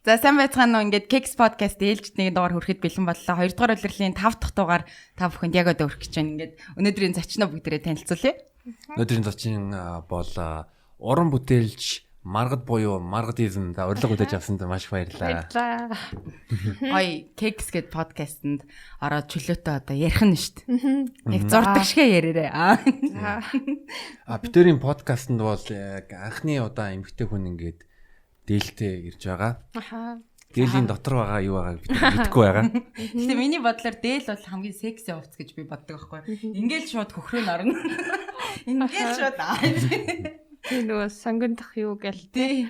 За сайн байцгаана уу. Ингээд Keks podcast ээлжид нэг дугаар хүрэхэд бэлэн боллоо. 2 дугаар удирлын 5 дахь дугаар та бүхэнд яг одоо хүрэх гэж байна. Ингээд өнөөдрийн зочноо бүгдээрээ танилцуулъя. Өнөөдрийн зочин бол уран бүтээлч Маргад буюу Маргадизм за урилга хүлээж авсанд маш баярлалаа. Ой, Keks гэд подкастэнд ороод чөлөөтэй одоо ярих нь шүү дээ. Яг зурдаг шигээ ярээрээ. Битэрийн подкастэнд бол яг анхны удаа эмэгтэй хүн ингээд дээлтэй ирж байгаа. Дээлийн дотор байгаа юу байгааг бид мэдэхгүй байгаа. Гэтэ миний бодлоор дээл бол хамгийн секси хувцс гэж би боддог байхгүй. Ингээл шууд хөхрөө норно. Ингээл шууд тийм нөгөө сонгондох юу гэл тий.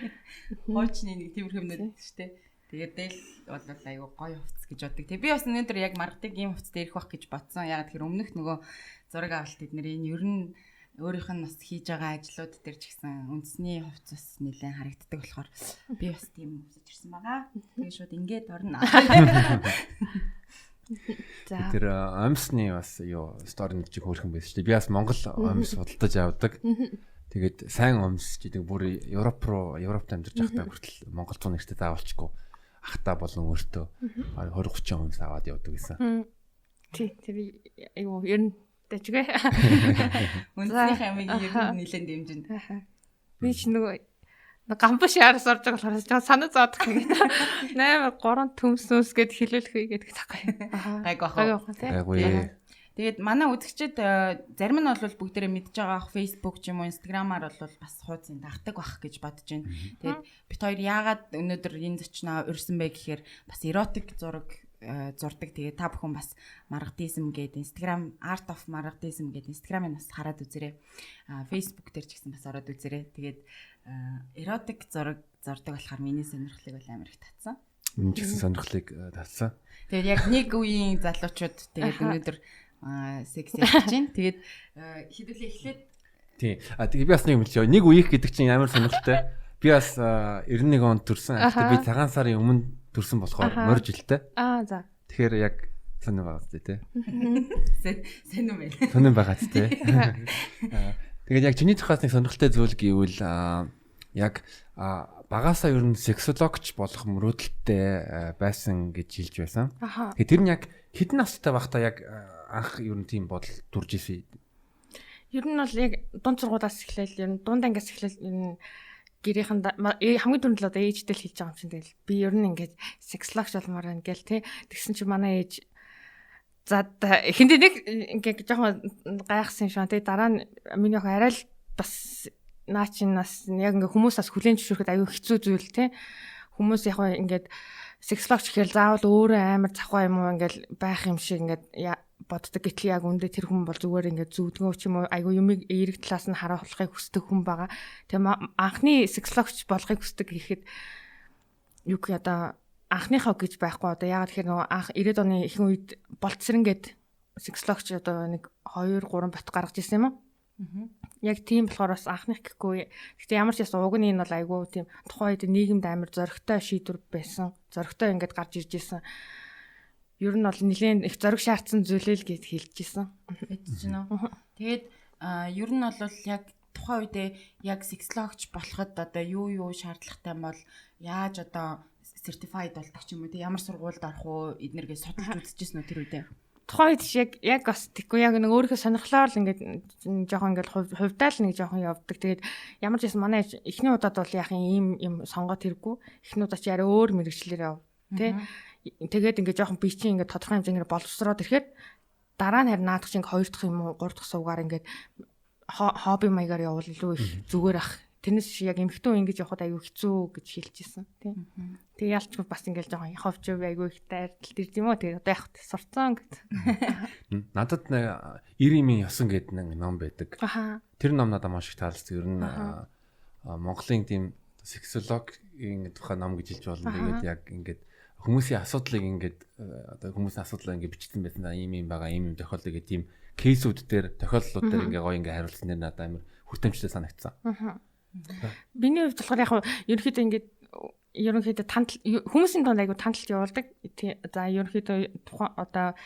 Хоочны нэг тиймэрхүү юмнууд шүү дээ. Тэгээд дээл бол аюу гоё хувцс гэж боддог. Тэг би бас өнөөдөр яг Маргадыг ийм хувцс дээрх байх гэж бодсон. Яг тэр өмнөх нөгөө зураг авалт эднэр энэ ер нь өөрийнх нь бас хийж байгаа ажлууд дээр ч гэсэн үндэсний хувцас нэлээд харагддаг болохоор би бас тийм үзэж ирсэн байгаа. Тэгээ шууд ингээд орно. За тэр амьсны бас юу сторид чиг хөөрхөн байсан шүү дээ. Би бас Монгол амьс судалдаж явдаг. Тэгээд сайн амьс гэдэг бүр Европ амьдарч байхдаа хүртэл Монгол цуу нэртэй заавалчгүй ахта болон өөртөө 20-30 амьс аваад явдаг гэсэн. Тий тэр юу ер нь дэжгээ. Үндэсний хамиг ер нь нэлээд дэмжин. Би ч нөгөө гамбаш яраас орж байгаа болохоор санаа зовдөг гэдэг. 8 3 төмсөөс гэд хэлүүлэх гэдэг тахгүй. Гайгүй. Тэгээд манай үзэгчид зарим нь бол бүгдээрээ мэдж байгаа Facebook ч юм уу Instagram-аар бол бас хуудсыг дагдаг байх гэж бодож байна. Тэгээд бит хоёр яагаад өнөөдөр энэ зочноо урьсан бэ гэхээр бас эротик зураг зурдаг. Тэгээд та бүхэн бас Маргадизм гэдэг Instagram Art of Margadism гэдэг Instagram-ыг бас хараад үзээрэй. Facebook дээр ч гэсэн бас ороод үзээрэй. Тэгээд эротик зураг зурдаг болохоор миний сонирхлыг бол амар их татсан. Миний ч гэсэн сонирхлыг татсан. Тэгээд яг нэг үеийн залуучууд тэгээд өнөөдөр секси хийж байна. Тэгээд хідүүлээ эхлээд тий. Тэгээд би бас нэг юм хэлчихв. Нэг үеих гэдэг чинь амар сонирхолтой. Би бас 91 онд төрсэн. Гэхдээ би цагаан сарын өмнө төрсэн болохоор морь жилтэй. За. Тэгэхээр яг сонир байгаа зү тий. Сонир байна. Сонир байгаа зү тий. Тэгээд яг чиний тухаас нэг сонирхолтой зүйл гэвэл яг багасаа ер нь сексологч болох мөрөөдөлтэй байсан гэж хэлж байсан. Тэгээд тэр нь яг хэдэн настай байхдаа яг анх ер нь тийм бодол төрж исэн. Ер нь бол яг дунд сургуулиас эхлээл ер нь дунд ангиас эхлээл ер нь гэрийнхэн хамгийн түрүүнд л одоо ээжтэй л хэлж байгаа юм чинь тэгэл би ер нь ингээд сексологч болмоор байна гэл тий. Тэгсэн чинь манай ээж за хинтээ нэг ингээд жоохон гайхсан юм шиг тий. Дараа нь миний охин арай л бас наа чин нас яг ингээд хүмүүсээс хүлэн зөвшөөрөхөд аюу хэцүү зүйл тий. Хүмүүс яг ингээд сексологч гэхэл заавал өөрөө амар завхаа юм уу ингээд байх юм шиг ингээд боддог. Гэтэл яг үндэ тэр хүн бол зүгээр ингээд зүудгөө ч юм уу айгу юмыг эерэг талаас нь харуулахыг хүсдэг хүн байгаа. Тэгээ анхны сексологч болохыг хүсдэг гэхэд юу гэх одоо анхныхаа гэж байхгүй одоо ягаад тэгэхээр нөгөө анх 90-ад оны ихэнх үед болцсэрнгээд сексологч одоо нэг 2 3 бот гаргаж ирсэн юм уу? Яг тийм болохоор бас анхных гэхгүй. Гэхдээ ямар ч яс угны энэ бол айгу тийм тухайн үед нийгэмд амар зоригтой шийдвэр байсан. Зоригтой ингээд гарч ирж исэн. Ер нь бол нэлээд их зориг шаардсан зүйлээ л гэж хэлж исэн. Тэгээд ер нь бол яг тухайн үедээ яг сексологч болоход одоо юу шаардлагатай бол яаж одоо certified болдог ч юм уу те ямар сургуульд орох уу эднэргээ судалж үзчихсэн үү тэр үедээ. Тухайн үед яг бас тэггүй яг нэг өөрийнхөө сонирхлоор л ингээд жоохон ингээд хувьдаал нэг жоохон явдаг. Тэгээд ямар ч юм манай эхний удаад бол яах юм сонгоод хэрэггүй. Эхний удаа чи арай өөр мэрэгчлэр яв тий. Тэгээд ингээд жоохон би чинь ингээд тодорхой хэмжээгээр боловсроод ирэхээр дараа нь харин наадах чинь 2 дахь юм уу 3 дахь сувгаар ингээд хобби маягаар явуул илүү их зүгээр ах. Тэрнээс яг эмхтэн ингэж явахад аюу хэцүү гэж хэлж ирсэн тий. Тэгээ ялчгүй бас ингээл жоохон ховч аюу их дайртал дэрд юм уу тэгээ одоо яг сурцсан гэд. Надад 90-ийн ёсон гэдэг нэг ном байдаг. Тэр ном надад маш их таалагдсан. Ер нь Монголын тийм сексологийн тухай ном гэж хэлж болно. Тэгээд яг ингээд хүмүүсийн асуудлыг ингээд одоо хүмүүсийн асуудлаа ингээд бичсэн байсан. Ийм байгаа, ийм тохиолдол гэх тийм кейсүүд дээр тохиолдлууд дээр ингээд гоё ингээд хариулсан дээр надад амар хүртээмжтэй санагдсан. Биний хувьд болохоор яг ерөнхийдөө хүмүүсийн донд айгу танталж явуулдаг. За ерөнхийдөө тухайн одоо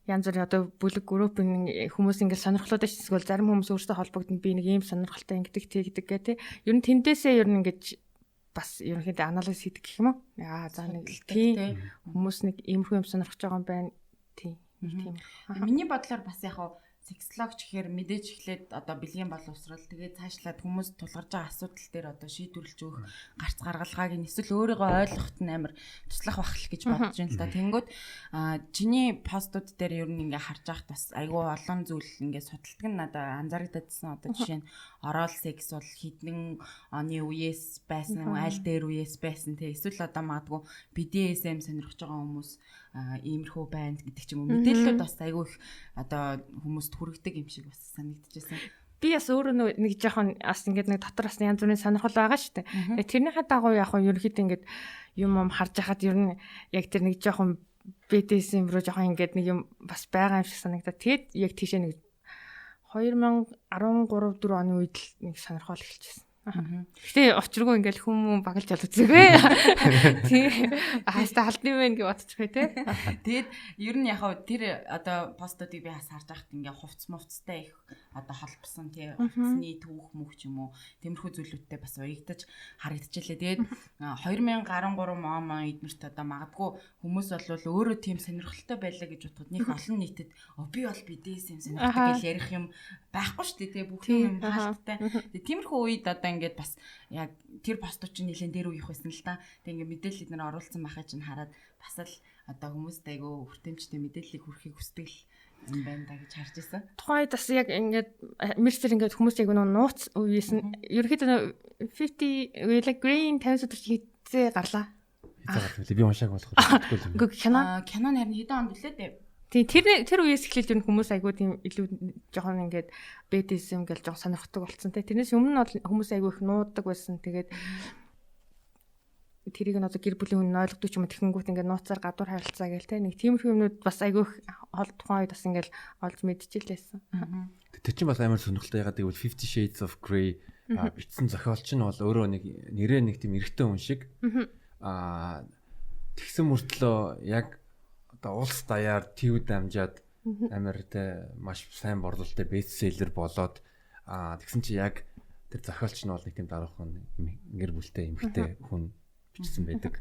янз бүрийн одоо бүлэг группийн хүмүүс ингээд сонирхлуудаа эсвэл зарим хүмүүс өөрсдөө холбогдсон би нэг ийм сонирхолтой ингэдэг тэгдэг гэх тээ. Ер нь тэндээсээ ер нь ингээд бас ерөнхийдөө анализ хийдэг гэх юм уу? За нэг тийм хүмүүс нэг иймэрхүү юм сонирхож байгаа юм байна. Тийм. Миний бодлоор бас яг сексологч гэхээр мэдээж эхлээд одоо бэлгийн боловсрал тэгээд цаашлаад хүмүүс тулгарч байгаа асуудал дээр одоо шийдвэрлэж өгөх гарц гаргалгааг нь эсвэл өөрийгөө ойлгоход нь амар туслах бах л гэж бодож байна л да. Тэнгүүд чиний постууд дээр ер нь ингээ харж байхад бас айгүй олон зүйл ингээ судалдаг нь надад анзаарэгдэжсэн. Одоо жишээ нь орол секс бол хідэн оны үеэс байсан уу, аль дээр үеэс байсан те эсвэл одоо магадгүй BDSM сонирхож байгаа хүмүүс иймэрхүү байна гэдэг ч юм уу. Мэдээлэлүүд бас айгүй их одоо хүмүүст хүргэдэг юм шиг бас санагдчихсэн. Би бас өөрөө нэг жоохон бас ингээд нэг дотор бас янз бүрийн сонирхол байгаа шүү дээ. Тэрнийхээ дагуу яг нь ерөөхдөө ингээд юм харж байхад ер нь яг тэр нэг жоохон BDSM руу жоохон ингээд нэг юм бас байгаа юм шиг санагдаад тэгэд яг тийшээ нэг 2013 4 оны үед л нэг сонирхол эхэлчихсэн. Гэтэ очиргүй ингээл хүмүүс багалж ялцгүй. Тийм. Хаста алдсан байх гэж бодчихгүй те. Тэгээд ер нь яг тэр одоо постуудыг би харж байхад ингээ хувц мувцтай их одоо холбосон тий хувцсны түүх мөх ч юм уу тиймэрхүү зүйлүүдтэй бас уягдаж харагдчихлээ. Тэгээд 2013 он эднэрт одоо магадгүй хүмүүс бол өөрөө тийм сонирхолтой байлаа гэж бодоход нэг олон нийтэд би бол BDSM сонирхдаг гэж ярих юм байхгүй шүү дээ тий бүх юм хаалттай. Тэгээд тиймэрхүү үед одоо ингээд бас яг тэр постууд чинь нэлээд дээр үеих байсан л та. Тэг ингээд мэдээлэл эднэр оруулсан байхаа чинь хараад бас л одоо хүмүүст айгүй хүртээмжтэй мэдээллийг хүргэхийг хүсдэг юм байна да гэж харж байсан. Тухайд бас яг ингээд мерсер ингээд хүмүүс яг нууц үеэс нь ерөөхдөө 50 green 50 хийцээ гарлаа. Би уншааг болох байхгүй юм. Үгүй кино харин хэдэн онд үлээ дээ. Тэр үеэс эхлээд ер нь хүмүүс айгүй тийм илүү жоохон ингээд BDSM гэж жоохон сонирхдаг болсон те. Тэрнээс өмнө нь бол хүмүүс айгүй их нуудаг байсан. Тэгээд тэрийг нь одоо гэр бүлийн хүн ойлгодог ч юм уу тэгэнгүүт ингээд нууцаар гадуур харилцаа гээл те. Нэг тиймэрхүү юмнууд бас айгүй их тухайн үед бас ингээд олж мэдчихлээсэн. Тэр чинь бас амар сонирхолтой ягаад гэвэл 50 Shades of Grey бичсэн зохиолч нь бол өөрөө нэг нэрээ нэг тийм эрэгтэй хүн шиг тэгсэн мөртлөө яг улс даяар TVд амжаад амар те маш сайн борлуулалттай бестселлер болоод тэгсэн чи яг тэр зохиолч нь бол нэг тийм даруухан гэр бүлтэй эмэгтэй хүн бичсэн байдаг.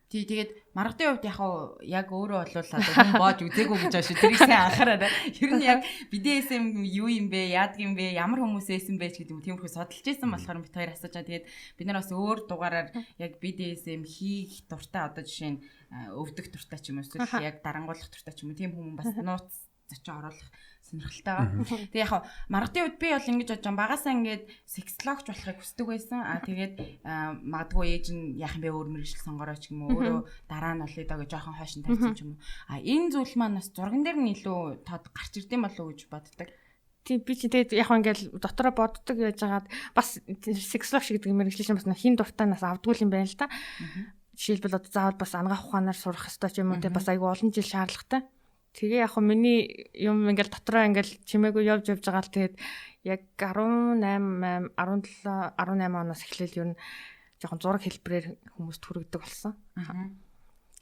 Тэгээд маргадын хувьд яг өөрөө болвол хүн боож үзээгүй гэж байна шүү. Тэрийг сайн анхаараа. Ер нь яг BDSM юу юм бэ? Яадаг юм бэ? Ямар хүмүүс эсэн бэ ч гэдэг юм тиймэрхүү судалж ийсэн болохоор бид хоёр асууж байгаа. Тэгээд бид нар бас өөр дугаараар яг BDSM хийх дуртай одоо жишээ нь өвдөх дуртай ч юм уу эсвэл яг дарангуулах дуртай ч юм уу тийм хүмүүс бас нууц зочин оруулах сонирхолтой байгаа. Тэгээ яг маргадын үед би бол ингэж бодож байгаа. Багасаа ингээд сексологч болохыг хүсдэг байсан. Тэгээд магадгүй ээж нь яах юм бэ өөр мэргэжил сонгороо ч юм уу өөрөө дараа нь олъё даа гэж жоохон хойшин тавьсан ч юм уу. Энэ зүйл маань бас зурган дээр нь илүү тод гарч ирдэм болов уу гэж боддог. Тийм би чи тэгээд яг ингээд дотороо боддог яаж хагаад бас сексологч гэдэг мэргэжил чинь бас хин дуртаанаас авдгүй юм байна л та. Жишээлбэл одоо заавал бас ангаах ухаанаар сурах хэрэгтэй ч юм уу те бас айгүй олон жил шаардлагатай. Тэгээ яг миний юм ингээл дотроо ингээл чимээгүй явж байгаа л тэгээд яг 18 оноос эхлээл ер нь жоохон зураг хэлбэрээр хүмүүст хүргэдэг болсон.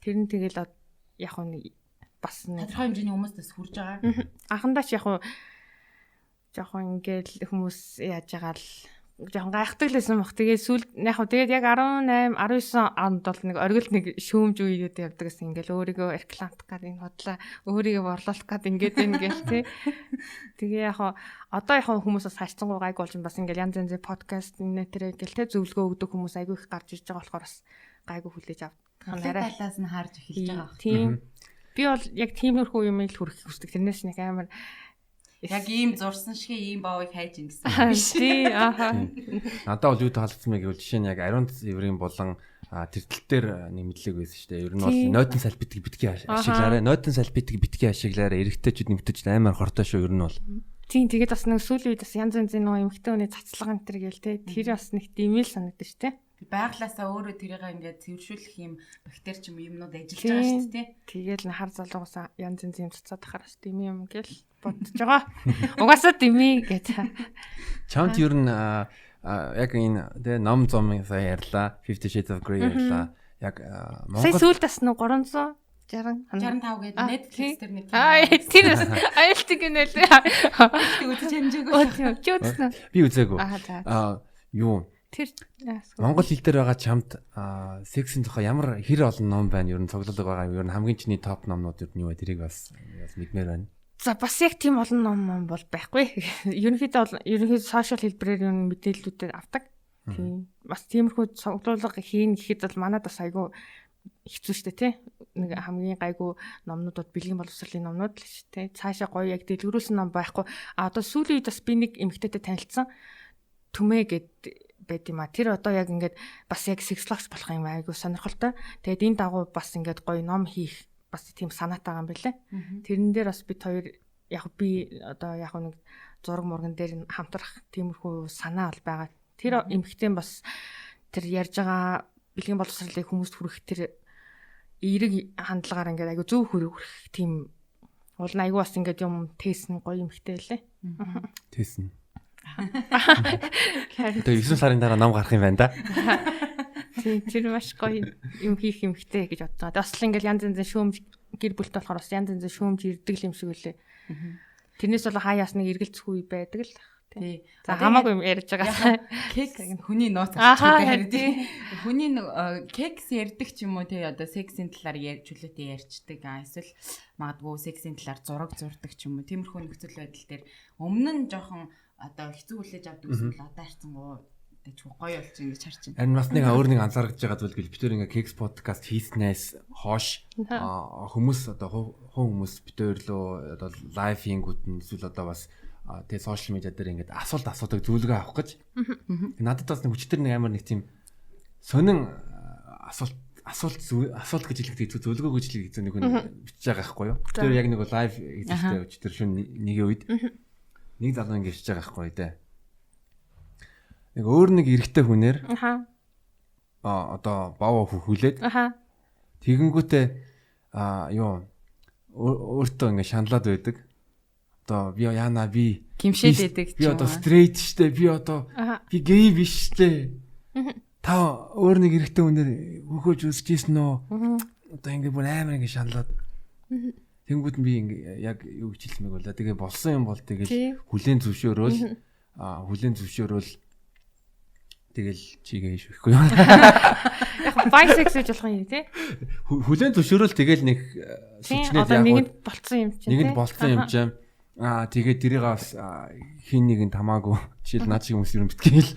Тэр нь тэгэл яг нь бас тодорхой хэмжээний хүмүүстээс хүрж байгаа. Анхандаа ч яг жоохон ингээл хүмүүс яаж байгаа л жоохон гайхдаг лсэн баг. Тэгээд сүүл яг тэгээд яг 18 19 онд бол нэг оргил нэг шүүмж үеүүд явдаг гэсэн ингээл өөрийгөө рекламтах гэдэг энэ бодлоо өөрийгөө борлуулах гэдэг ингээд ингээл тий. Тэгээ яг одоо яг хүмүүс бас хайцсангуу гайг болж бас ингээл янз янзын подкаст нэтэрэ ингээл тий зөвлөгөө өгдөг хүмүүс айгүй их гарч ирж байгаа болохоор бас гайгүй хүлээж авдаг. Нарай талаас нь харж эхэлж байгаа баг. Тийм. Би бол яг тиймэрхүү юм ил хүрэх хүсдэг. Тэрнээс нэг амар яг ийм зурсан шиг ийм баавыг хайж ин гэсэн биш. Тий, Надад бол юу таалагдсан бэ гэвэл жишээ нь яг Ариун цэврийн болон тэртэл дээр нэг мэдлэг байсан шүү дээ. Ер нь бол нойтон салбитыг битгий ашиглаарай. Нойтон салбитыг битгий ашиглаарай. Эрэгтэйчүүд нэмтэйчүүд амар хортой шүү ер нь бол. Тийм тэгээд бас нэг сүүлийн үед бас янз янзын нөгөө эмэгтэй хүний цацлага энэ төр гээл те. Тэр бас нэг димэл санагдаж шүү дээ. Байглаасаа өөрөө тэрийг ингээд цэвэршүүлэх юм бактери ч юмнууд ажиллаж байгаа шүү дээ. Тэгэл хар залуугасаа янз янз юм цацаад ахараас дими юм гээл бодож байгаа. Угаасаа дими гэж. Чамд ер нь яг энэ тэ ном зам сая ярьлаа. 50 Shades of Grey ярьлаа. Яг Монгол сая сүүлд бас 365 гэдэг Netflix дээр нэг тэр айлтг юм нэлээ. Үзэж хэмжээгүй. Чи үзсэн үү? Би үзээгүй. Юу Тэр Монгол хэл дээр байгаа чамд сексийн тухай ямар хэр олон ном байна? Ер нь цуглуулга байгаа. Ер нь хамгийн чиний топ номнууд ер нь юу вэ? Тэрийг бас мэдмээр байна. За бас яг тийм олон ном бол байхгүй. Ерөнхийдөө сошиал хэлбэрээр юм мэдээллүүдэд авдаг. Тийм. Бас тиймэрхүү цуглуулга хийн гэхэд бол манайд бас айгүй хэцүү шттэ тий. Нэг хамгийн гайгүй номнууд бэлгийн боловсролын номнууд л шттэ. Цаашаа гоё яг дэлгэрүүлсэн ном байхгүй. Одоо сүүлийн үед бас би нэг эмэгтэйтэй танилцсан. Түмээ гэд байд юм а. Тэр одоо яг ингээд бас яг сексологч болох юм айгу сонирхолтой. Тэгээд энэ дагуу бас ингээд гоё ном хийх бас тийм санаатай байгаа юм байлаа. Тэрэн дээр бас бид хоёр яг би одоо яг нэг зураг мурган дээр хамтрах тиймэрхүү санаа бол байгаа. Тэр эмэгтэй бас тэр ярьж байгаа бэлгийн боловсролыг хүмүүст хүргэх тэр эерэг хандлагаар ингээд айгу зөв хүргэх тийм бол айгу бас ингээд юм тестэн гоё эмэгтэй лээ. Тестэн. Тэгээ 9 сарын дараа ном гарах юм байна да. Тэр маш гоё юм хийх юмхтэй гэж бодсон. Бас л ингээл янз янзын шүүмж гэр бүлтэй болохоор бас янз янзын шүүмж ирдэг юм шиг үлээ. Тэрнээс бол хаяас нэг эргэлцэхгүй байдаг л. Тий. За хамаагүй юм ярьж байгаа. Кекс хүний нууц авчихдаг тий. Хүний кекс ярьдаг ч юм уу тий одоо сексийн талаар чөлөөтэй ярьцдаг. Эсвэл магадгүй сексийн талаар зураг зурдаг ч юм уу. Тиймэрхүү нөхцөл байдал дээр өмнө нь жоохон одоо хэцүү хүлээж авдаг гэсэн л одоо харцсан гоо тэгж гоё болж ингэж харж байна. Харин бас нэг өөр нэг анзаарч байгаа зүйл бид тэр ингээ кекс подкаст хийснээс хойш хүмүүс одоо хүмүүс бид өөр лөө одоо лайв хийнгүүд нь эсвэл одоо бас тэгээ сошиал медиа дээр ингээд асуудаг зөвлөгөө авах гэж. Надад бас нэг хүчтэй нэг амар нэг тийм сонин асуулт гэж хэлэхдээ зөвлөгөө гэж хэлэхдээ нэг хүн бичиж байгаа байхгүй юу. Тэр яг нэг лайв хийхдээ өчтөр шөнө нэг үед нэг залуу ингэ бичиж байгаа байхгүй дээ. Нэг өөр нэг эрэгтэй хүнээр одоо баваа хүлээд тэгэнгүүтээ юу өөртөө ингэ шаналаад байдаг. Одоо би яана би гимшээд байдаг чи. Би одоо стрейт штэ. Би одоо би гей биш штэ. Та өөр нэг эрэгтэй хүнээр хөхөөж үсчихсэн нөө. Одоо ингэ бүр амар ингэ шаналаад. Тэнгүүд нь би яг юу хичээлмэг болоо. Тэгээ болсон юм бол тэгэл хүлэн зөвшөөрөөл тэгэл чигээ шүүхгүй юу. Яг байсекс гэж болох юм тий. Хүлэн зөвшөөрөөл тэгэл нэг сүчнээд яг нэгэнд болцсон юм чинь. Нэгэнд болцсон юм чинь. Тэгээд тэрийг бас хин нэгэнд хамаагүй жишээл наад шиг хүмүүс юм битгээл.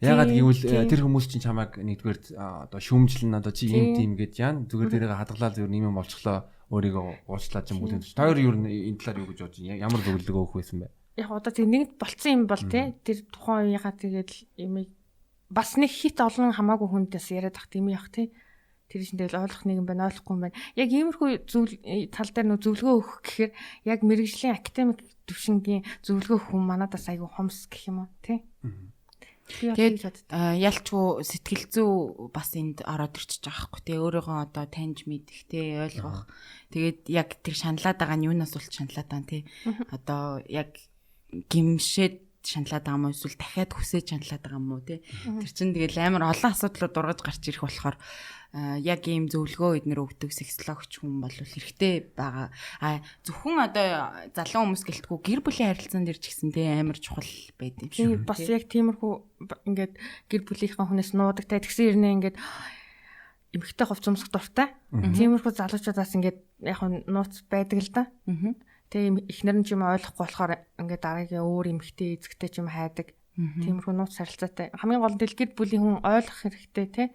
Ягаад гэвэл тэр хүмүүс чинь чамайг нэгдүгээр одоо шүүмжлэн одоо чи юм тийм гээд яа зүгээр тэрийг хадгалаад зүгээр юм болчихлоо. Өөрийгөө уучлаад юм бүлээн. Та хоёр юу энэ талаар юу гэж бодож байна? Ямар зөвлөгөө өгөх байсан бэ? Яг одоо тэг нэгд болцсон юм бол тий тэр тухайн үеийнхаа тэгээд имийг бас нэг хит олон хамаагүй хүндээс яриад ах тийм яах тий. Тэр чинь тэгэл ойлгох нэг юм байна, ойлгохгүй юм байна. Яг иймэрхүү тал дээр нөө зөвлөгөө өгөх гэхээр яг мэрэгжлийн академик төвшингийн зөвлөгөө өгөх хүн манадаас айгүй хомс гэх юм уу тий. Тэгээд ялчгүй сэтгэл зүй бас энд ороод ирчихэж байгаа хгүй тий өөрийгөө одоо таньж мэдэх тий ойлгох тэгээд яг тэр шаналаад байгаа нь юунаас бол шаналаад байгаа тий одоо яг гимшээд шаналаад байгаа юм уу эсвэл дахиад хүсэж шаналаад байгаа юм уу тий тэр чинь тэгэл амар олон асуудлууд ургаж гарч ирэх болохоор яг ийм зөвлөгөө эднэр өгдөг сексологч хүн бол хэрэгтэй байгаа. Зөвхөн одоо залуу хүмүүс гэлтгүү гэр бүлийн харилцаан дээр ч гэсэн тий амар чухал байд юм шиг. Бас яг тиймэрхүү ингээд гэр бүлийнхаа хүнээс нуудагтай тэгсэн ирнэ ингээд эмэгтэй хувц өмсөх дуртай. Тиймэрхүү залуучуудаас ингээд яг нууц байдаг л да. Тэгээ эхнэр нь ч юм ойлгохгүй болохоор ингээд дараагийн өөр эмэгтэй эзэгтэй ч юм хайдаг. Тиймэрхүү нууц харилцаатай. Хамгийн гол нь гэр бүлийн хүн ойлгох хэрэгтэй тий.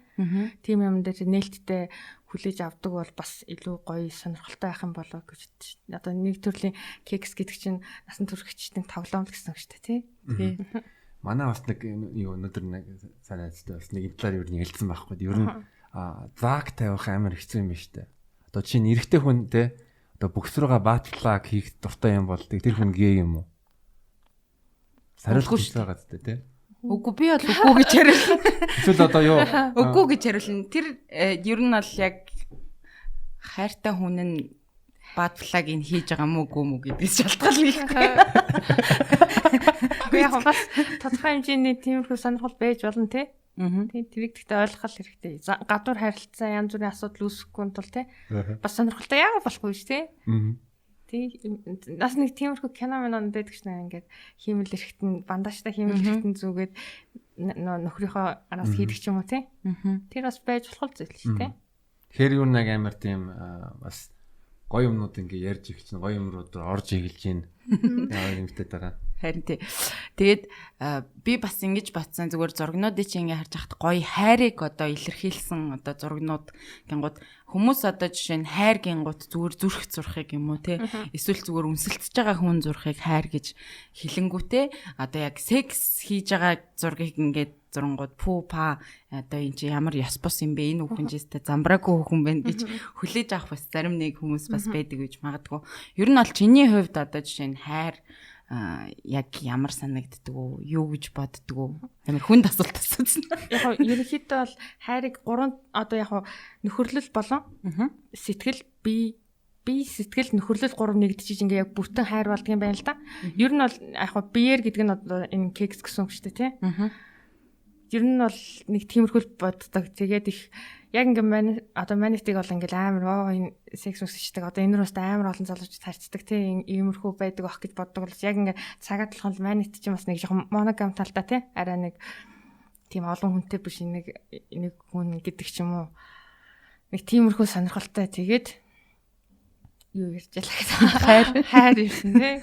Тийм юм дээр нээлттэй хүлээж авдаг бол бас илүү гоё сонирхолтой байх юм болоо гэж одоо нэг төрлийн кекс гэдэг чинь насан туршигчдын тоглоом гэсэн үг шүү дээ тий. Манай бас нэг өнөөдөр нэг сайн найзтай бас нэг талаар юу хэлсэн байхгүй. Ер нь заг тавих амар хэцүү юм байна шүү дээ. Одоо чинь эрэгтэй хүн тий одоо бөхсрүүгээ баатлаг хийх дуртай юм бол тэр хүн гей юм уу? Сариулах гэж байгаа зү тий. Үгүй би бол үгүй гэж хариулна. Эсвэл одоо юу? Үгүй гэж хариулна. Тэр ер нь бол яг хайртай хүн нь бад флагийг хийж байгаа мó үгүй мó гэдгээс шалтгаална гэхгүй. Үгүй яг бас тодорхой хэмжээний тиймэрхүү сонирхол байж болно тий. Тийм тэрийг гэхдээ ойлгох хэрэгтэй. Гадуур харилцаа янз бүрийн асуудал үүсэхгүй тул тий. Бас сонирхолтой яагаад болохгүй ш тий. Нас нэг тиймэрхүү кино минонд байдаг шнэ ингээд хиймэл эрэхтэн бандажтай хиймэл эрэхтэн зүгээд нөхрийнхөө араас хийдэг ч юм уу тий. Тэр бас байж болох зүйл шүү дээ. Тэгэхээр юу нэг амар тийм бас гоё юмнууд ингээ ярьж их чинь гоё юмрууд орж эхэлж байна. Яа юмтай дараа. Харин тий. Тэгээд би бас ингэж батсан зүгээр зургнуудыг чи ингээ харж хахад гоё хайрыг одоо илэрхийлсэн одоо зургнууд гингууд хүмүүс одоо жишээ нь хайр гингууд зүгээр зүрх зурхыг юм уу те эсвэл зүгээр үнсэлтэж байгаа хүн зурхыг хайр гэж хэлэнгүүтээ одоо яг секс хийж байгаа зургийг ингээд зурангууд пүү па одоо энэ чи ямар яс бус юм бэ энэ хүүхэнжээстэй замбраагүй хүүхэн байна гэж хүлээж авах бас зарим нэг хүмүүс бас байдаг гэж магадгүй. Ер нь бол чиний хувьд одоо жишээ нь хайр яг ямар санагддаг уу? Юу гэж боддог уу? Амар хүнд асуулт асуусан. Яг ерөнхийдөө бол хайрыг 3 одоо яг нөхөрлөл болон сэтгэл бие сэтгэл нөхөрлөл 3 нэгдчихэж ингээ яг бүтэн хайр болдго юм байна л да. Ер нь бол яг биеэр гэдэг нь одоо энэ кекс гэсэн үг шүү дээ тий. Ер нь бол нэг тиймэрхүүл боддог. Тэгээд их яг ингээ одоо манитыг бол ингээл амар энэ секс үсчдэг. Одоо энэ рүүст амар олон залууч тарцдаг тий. Иймэрхүү байдаг ах гэж боддог бол яг ингээ цагаат толхон манит чинь бас нэг жоохон моногам талтай тий. Араа нэг тийм олон хүнтэй биш нэг хүн гэдэг ч юм уу. Нэг тиймэрхүү сонирхолтой. Тэгээд юу ярьж ялаа гэсэн хайр ирсэн тий.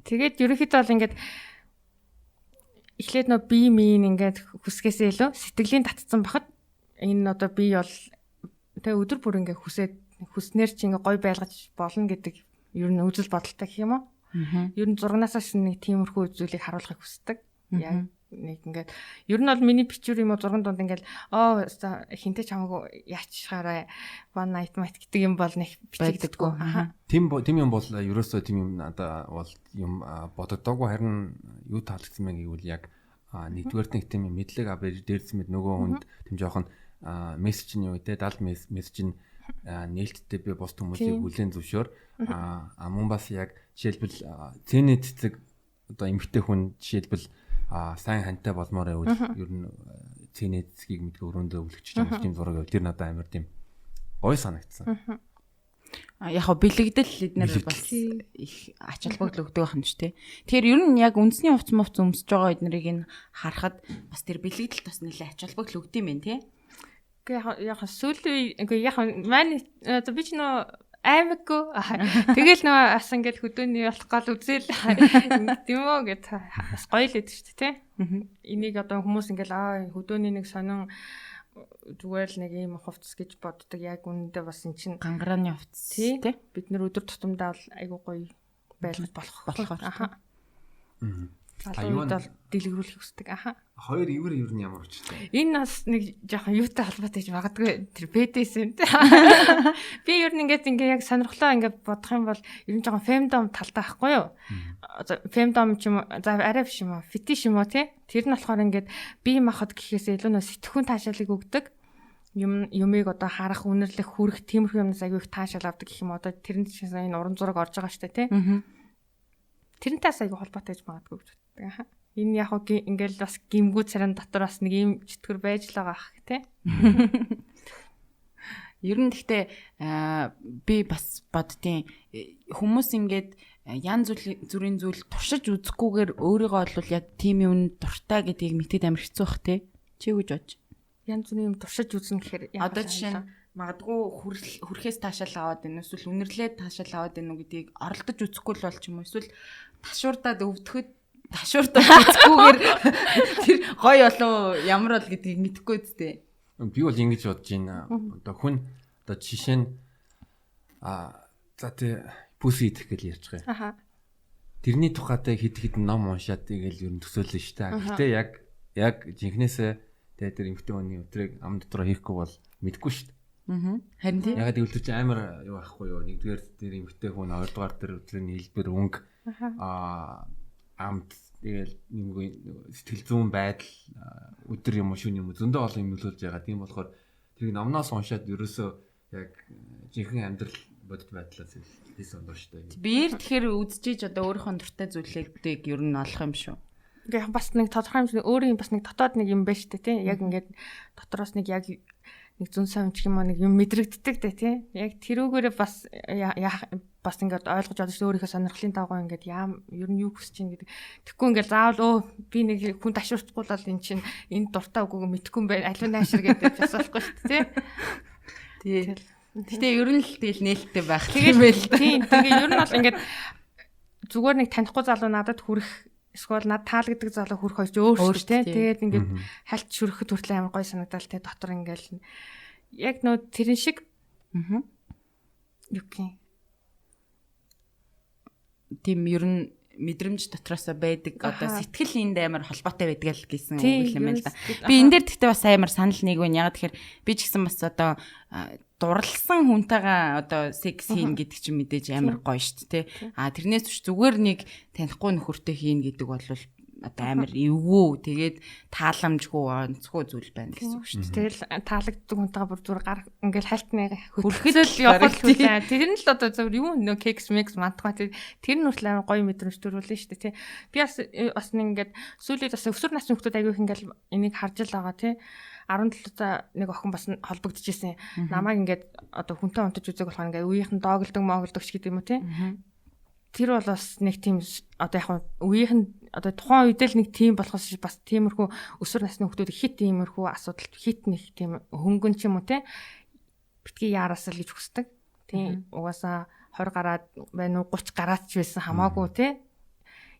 Тэгээд ерөнхийдөө бол ингээд эхлээд нөө бие минь ингээд хүсгээсээ илүү сэтгэлийн татцсан бахад энэ одоо би бол тэг өдөр бүр ингээ хүснээр чи ингээ гой байлгаж болно гэдэг ер нь үзэл бодолтой гэх юм уу. Ер нь зургнаасаа нэг тиймэрхүү зүйлийг харуулахыг хүсдэг. Яг нэг ингээд ер нь бол миний пичүүр юм уу зурган донд ингээл хинтээ чамаагүй яачхаараа one night might гэдэг юм бол нэг бичигддэггүй. Тим юм бол ерөөсөө тийм юм надаа бол юм бодогдоогүй харин юу таалагдсан мэн гэвэл яг нэгдүгээр нэг тийм мэдлэг дээрсэн мэд нөгөө хүнд тийм жоохон мессеж нь юу гэдэг 70 мессеж нь нээлттэй би бус хүмүүсийг хүлээн зөвшөөр мөн бас яг жишээлбэл цэний цэцэг одоо эмгтэй хүн жишээлбэл сайн хантай болмоор байвал ер нь цэний цэцгийг мэдээ өрөөндөө өвлөгч юм тийм зураг байв. Тэр надад амар тийм гоё санагдсан. Яг бэлэгдэл эднэр бас их ач холбогдол өгдөг байх юм ч тий. Тэгэхээр ер нь яг үндэсний хувц мовц өмсөж байгаа эднэрийг нь харахад бас тэр бэлэгдэл бас нэлээ ач холбогдол өгд юм байна тий. Гэхдээ яг сүүлийн яг маань би ч нөө аймаггүй тэгэл нөө бас ингээд хөдөөний болох гал үзэл тийм үү гэд бас гоё л байдаг шүү дээ тий. Энийг одоо хүмүүс ингээд хөдөөний нэг сонин зүгээр л нэг ийм хувцас гэж боддог. Яг үнэндээ бас эн чинь гангарааны хувцас тий. Бид нэр өдөр тутамдаа бол айгуу гоё байлгаж болох. Аюун бол дэлгэрүүлэх хүсдэг. Хоёр ивэр ер нь ямар учиртай. Энэ бас нэг жоохон юутай холбоотой гэж магадгүй тэр ПДС юм. Би ер нь ингээд яг сонирхлоо ингээд бодох юм бол ер нь жоохон фемдом талтай байхгүй юу? Одоо фемдом ч юм уу за арай биш юм уу? Фетиш юм уу тий? Тэр нь болохоор ингээд бие махбод гэхээс илүү нөө сэтгхүүн таашаалыг өгдөг. Юмыг одоо харах, үнэрлэх, хүрэх тиймэрхүү юмнаас аягүй их таашаал авдаг гэх юм одоо тэрэн чинь энэ уран зураг орж байгаа штэ тий? Тэрнтэй аягүй холбоотой гэж магадгүй гэж боддог. Энэ яг ингээл бас гимгүү царин дотор бас нэг юм чөтгөр байж л байгаа ах тий. Ер нь гэхдээ би бас боддیں۔ Хүмүүс ингээд янз бүрийн зүйл туршиж үзэхгүйгээр өөрийгөө бол яг тийм юм дуртай гэдгийг мэдээд амар хэцүү бах тий. Чи юу гэж бодож? Янз бүрийн юм туршиж үзнэ гэхээр одоо жишээ нь магадгүй хүрхээс таашаал аваад байна эсвэл үнэрлээд таашаал аваад байна уу гэдгийг оролдож үзэхгүй л болч юм уу эсвэл ташуурдаад өвдөхөд ташуурдаад үзэхгүйгээр тэр гоё болоо ямар бол гэдгийг мэдэхгүй үстэй. Би бол ингэж бодож байна. Одоо хүн одоо жишээ нь за тий пүси идэх гэж ярьж байгаа. Тэрний тухайтай хэд ном уншаад тэгэл ер нь төсөөлнө шүү дээ. Гэхдээ яг жинхнээсээ тэгээ тэр эмхтэн хүний өдрийг ам дотроо хийхгүй бол мэдэхгүй шүү дээ. Харин тийм. Ягаад гэвэл тэр чинь амар юу байхгүй юу. Нэгдүгээр тэр эмхтэн хүн, хоёрдугаар тэр өдрийн хэлбэр өнгө амт тэгэл нэмгүй сэтгэл зүйн байдал өдөр юм уу шөнө юм уу зөндөө олон юм нөлөөлж байгаа. Тийм болохоор тэрийг номноос уншаад ерөөсөө яг жинхэнэ амьдрал бодит байдлаас хэлсэн доо шүү дээ. Биер тэгэхээр үзчихэж одоо өөрийнхөө дуртай зүйлүүдийг ер нь олох юм шүү. Ингээ бас нэг тодорхой хэмжээний өөрийн бас нэг дотоод нэг юм байна шүү дээ тий. Яг ингээд дотроос нэг яг нэг зүүн сайн ч юм уу нэг юм мэдрэгддэг дээ тий. Яг тэрүүгээрээ бас бас ингээд ойлгож чадаж өөрийнхөө сонирхлын дагуу ингээд ер нь юу хүсэж чинь гэдэг. Тэгэхгүй ингээд заавал би нэг хүн ташуурахгүй л эн чинь энэ дуртай үгүйг мэдэхгүй юм байна. Аливаа наашир гэдэг бас болохгүй шүү дээ тий. Гэтэ ер нь л тэгэл нээлттэй байх тийм байл. Тийм. Тэгээ ер нь бол ингээд зүгээр нэг танихгүй залуу надад хүрэх эсвэл над таалагддаг залуу хүрэх хоёр ч өөр шүү дээ. Тэгээд ингээд хальт шүрэхэд хүртэл амар гой санагдал те дотор ингээд яг нөө тэрэн шиг юу гэх тийм ер нь мэдрэмж дотроосоо байдаг одоо сэтгэл энд амар холбоотой байдаг л гэсэн үг юм байна л да. Би энэ дээр тэгтээ бас амар санал нэг байна. Ягаад тэгэхээр би ч гэсэн бас одоо дурлсан хүнтэйгээ одоо секс хийн гэдэг чинь мэдээж амар гоё шүү дээ. Тэрнээс биш зүгээр нэг танихгүй нөхөртэй хийн гэдэг бол одоо амар эвгүй тэгээд тааламжгүй онцгүй зүйл байна гэсэн үг шүү дээ. Тэгэл таалагддаг хүнтэйгээ бүр зүгээр гар ингээл хальтны хөрөхөд явах хүлээ. Тэр нь л одоо зөв юу нөө кекс мекс мантгаа тэр нь хүртэл амар гоё мэдрэмж төрүүлнэ шүү дээ тий. Би бас ингээд сүүлийн бас өсвөр насны хүмүүс аягүй ингээл энийг харж л байгаа тий. 17 за нэг охин бас холбогдчихсэн. Намайг ингээд одоо хүнтэй унтаж үзэг болохоор ингээд үеийнхэн доогддог моголдог ч гэдэг юм уу тий. Тэр бол бас нэг тийм одоо яг үеийнхэн одоо тухайн үед л нэг тийм болохоос бас тиймэрхүү өсвөр насны хүмүүс хит тиймэрхүү асуудал хит нэг тийм хөнгөн ч юм уу тий. Битгий яараасаа л гэж хүсдэг. Тийм угаасаа 20 гараад байна уу 30 гараад ч байсан хамаагүй тий.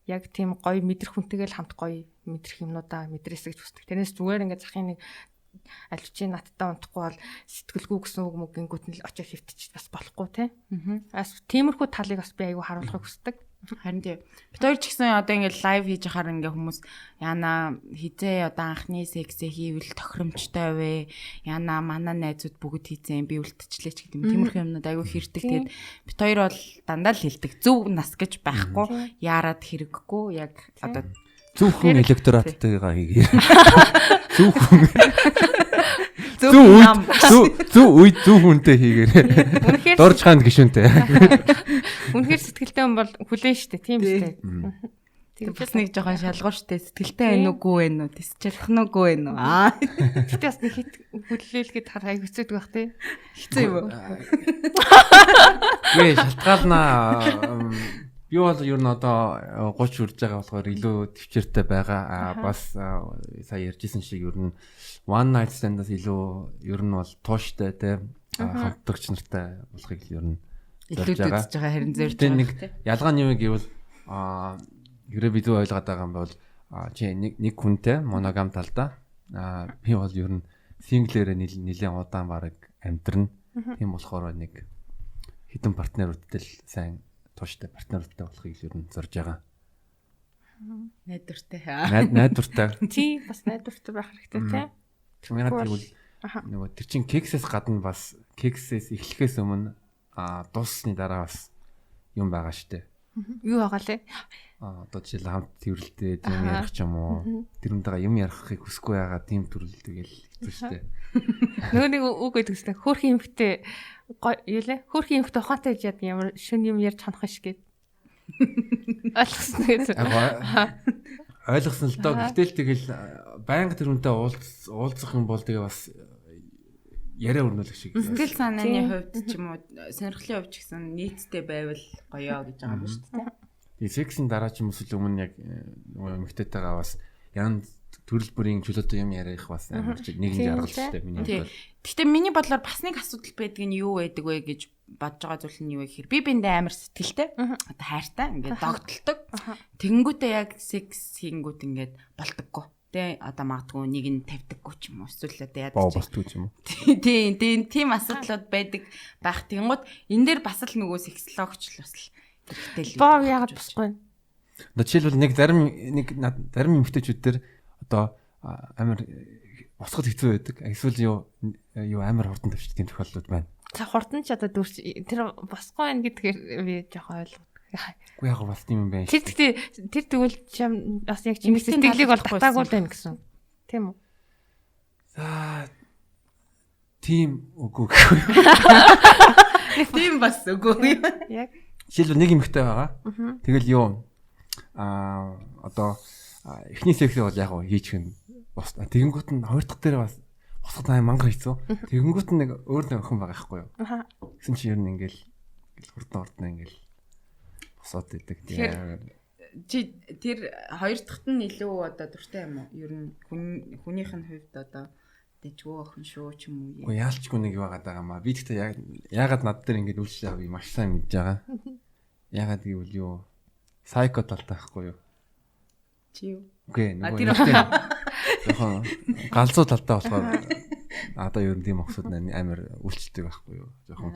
Яг тийм гоё мэдрэх хүнтэйгээ л хамт гоё мэдрэх юмнуудаа мэдрээсэй гэж хүсдэг. Тэрнээс зүгээр ингээд захын нэг альвчи надтай унтахгүй бол сэтгэлгүй гэсэн үг мөгингүүт нь л очиж хөвтчих бас болохгүй тий. Бас тиймэрхүү талыг бас би аягүй харуулахыг хүсдэг. Харин тий. Бид хоёр ч гэсэн одоо ингээд лайв хийж ахаар ингээд хүмүүс яана хизээ одоо анхны сексээ хийвэл тохиромжтой вэ? Яна манай найзууд бүгд хийзэн би үлдчихлээ ч гэдэг юм. Тиймэрхүү юмнууд аягүй хэрдэг. Тэгээд бид хоёр бол дандаа л хэлдэг. Зөв нас гэж байхгүй. Яарад хэрэггүй яг одоо зөвхөн электораттайгаа хийгээ. Зөвхөн зөв үед зөв хүнтэй хийгээрэй. Дорж хаанд гişүнтэй. Үнэхээр сэтгэлтэй хүн бол хүлэн штэ тийм үстэй. Тэр бас нэг жоохон шалгуур штэ сэтгэлтэй байна уугүй байна уу? Тэс чадах нүггүй байна уу? Тэгтээ бас нэг хит хүлээлгээд хараа хэцүүдэг байх тий. Хэцүү юу? Гээ шалтгаалнаа юу бол ер нь одоо 30 хүрж байгаа болохоор илүү төвчээртэй байгаа. Бас сая ярьжсэн шиг ер нь one night stand-аас илүү ер нь бол тууштай те хамтдагч нартай болохыг ер нь илүү үзэж байгаа харин зэрж байгаа. Нэг ялгаа нь юу гэвэл ерөө бид ойлгоод байгаа юм бол чи нэг хүнтэй моногам талдаа би бол ер нь синглэрээ нэлээд удаан бараг амьдрна. Тийм болохоор нэг хідэн партнеруудтай л сайн тууштай партнеруудтай болохыг ер нь зорж байгаа. Найдвартай. Найдвартай. Тий, бас найдвартай байх хэрэгтэй тий. Тэрнийхээ тэгвэл нөгөө тэр чин кексээс гадна бас кексээс эхлэхээс өмнө дуусны дараа бас юм байгаа штэ. Юу байгаа лээ? Одоо жишээл хамт тэрэлдээ юм ярих ч юм уу. Тэрнтэйгээ юм ярихыг хүсэхгүй байгаа тийм төрөл тэгэл хэвчээ штэ. Нөгөө нэг үг гэдэг үстэй хөөрхөн эмхтэй юу лээ? Хөөрхөн эмхтэй ухаантай гэж яд ямар шүн юм ярьж ханах шиг гээд. Ойлгосон гэдэг. Ойлгосон л доо. Гэтэл тэгэл байнга тэрнтэй уулзах юм бол тэгээ бас яриа өрнүүлэх шиг. Сэтгэл санааны хувьд ч юм уу сонирхлын хувьд ч гэсэн нийтдээ байвал гоёо гэж байгаа юм шүү дээ. Тэгээ сексийн дараа ч юм эсвэл өмнө яг эмэгтэйтэйгээ бас янз төрөл бүрийн чөлөөтэй юм ярих бас амар чиг нэг нь жаргал шүү дээ миний бодлоор. Гэхдээ миний бодлоор бас нэг асуудал байдаг нь юу байдаг вэ гэж бодож байгаа зүйл нь юу вэ гэхээр би биндээ амар сэтгэлтэй одоо хайртай ингээд догтлдог. Тэгэнгүүтээ яг секс хийнгүүт ингээд болдоггүй. Тэ одоо магадгүй нэг нь тавьдаггүй ч юм уу эсвэл одоо яадаг ч болтгүй ч юм уу. Тийм асуудлууд байдаг байх. Тэгэнгүүт энэ дээр бас л нөгөө сексологч л бас хэрэгтэй л. Боо яагаад босгүй. Одоо жишээлбэл нэг зарим эмэгтэйчүүд дээр одоо амар босгод хэцүү байдаг. Эсвэл юу амар хурдан тавьчихдаг тохиолдлууд байна. За хурдан ч одоо дүүрч тэр босгүй байна гэдгээр би жоохон ойлгоо. Уу яг бас тийм юм байна. Тэр тэгвэл чам бас яг чиний сэтгэлийг бол татаагүй л байна гэсэн. Тийм үү? За тийм үгүй. Тийм бас үгүй. Яг жишээлбэл нэг эмэгтэй байгаа. Тэгэл юу одоо эхний сексээ бол яг хийчих нь бас тэгэнгүүт нь хоёр дахь дээр бас босгод аа мангар хийцүү. Тэгэнгүүт нэг өөр нэг охин байгаа байхгүй юу? Гэсэн чи ер нь ингээл хурдан ингээл босоод идэг. Чи тэр хоёр дахьт нь илүү одоо дуртай юм уу? Ер нь хүнийх нь хувьд одоо дэжгөө охин шүү ч юм уу. Уу яалчгүй нэг юу байгаа маа. Би гэхдээ ягаад над дээр ингээд үйлчлээ авъя маш сайн мэдж байгаа. Ягаад гэвэл юу сайко талтай байхгүй юу? Чи юу? Үгүй нөгөө жоохон галзуу талтай болохоор одоо ер нь тийм охсууд амар үйлчлдэг байхгүй юу? Жоохон.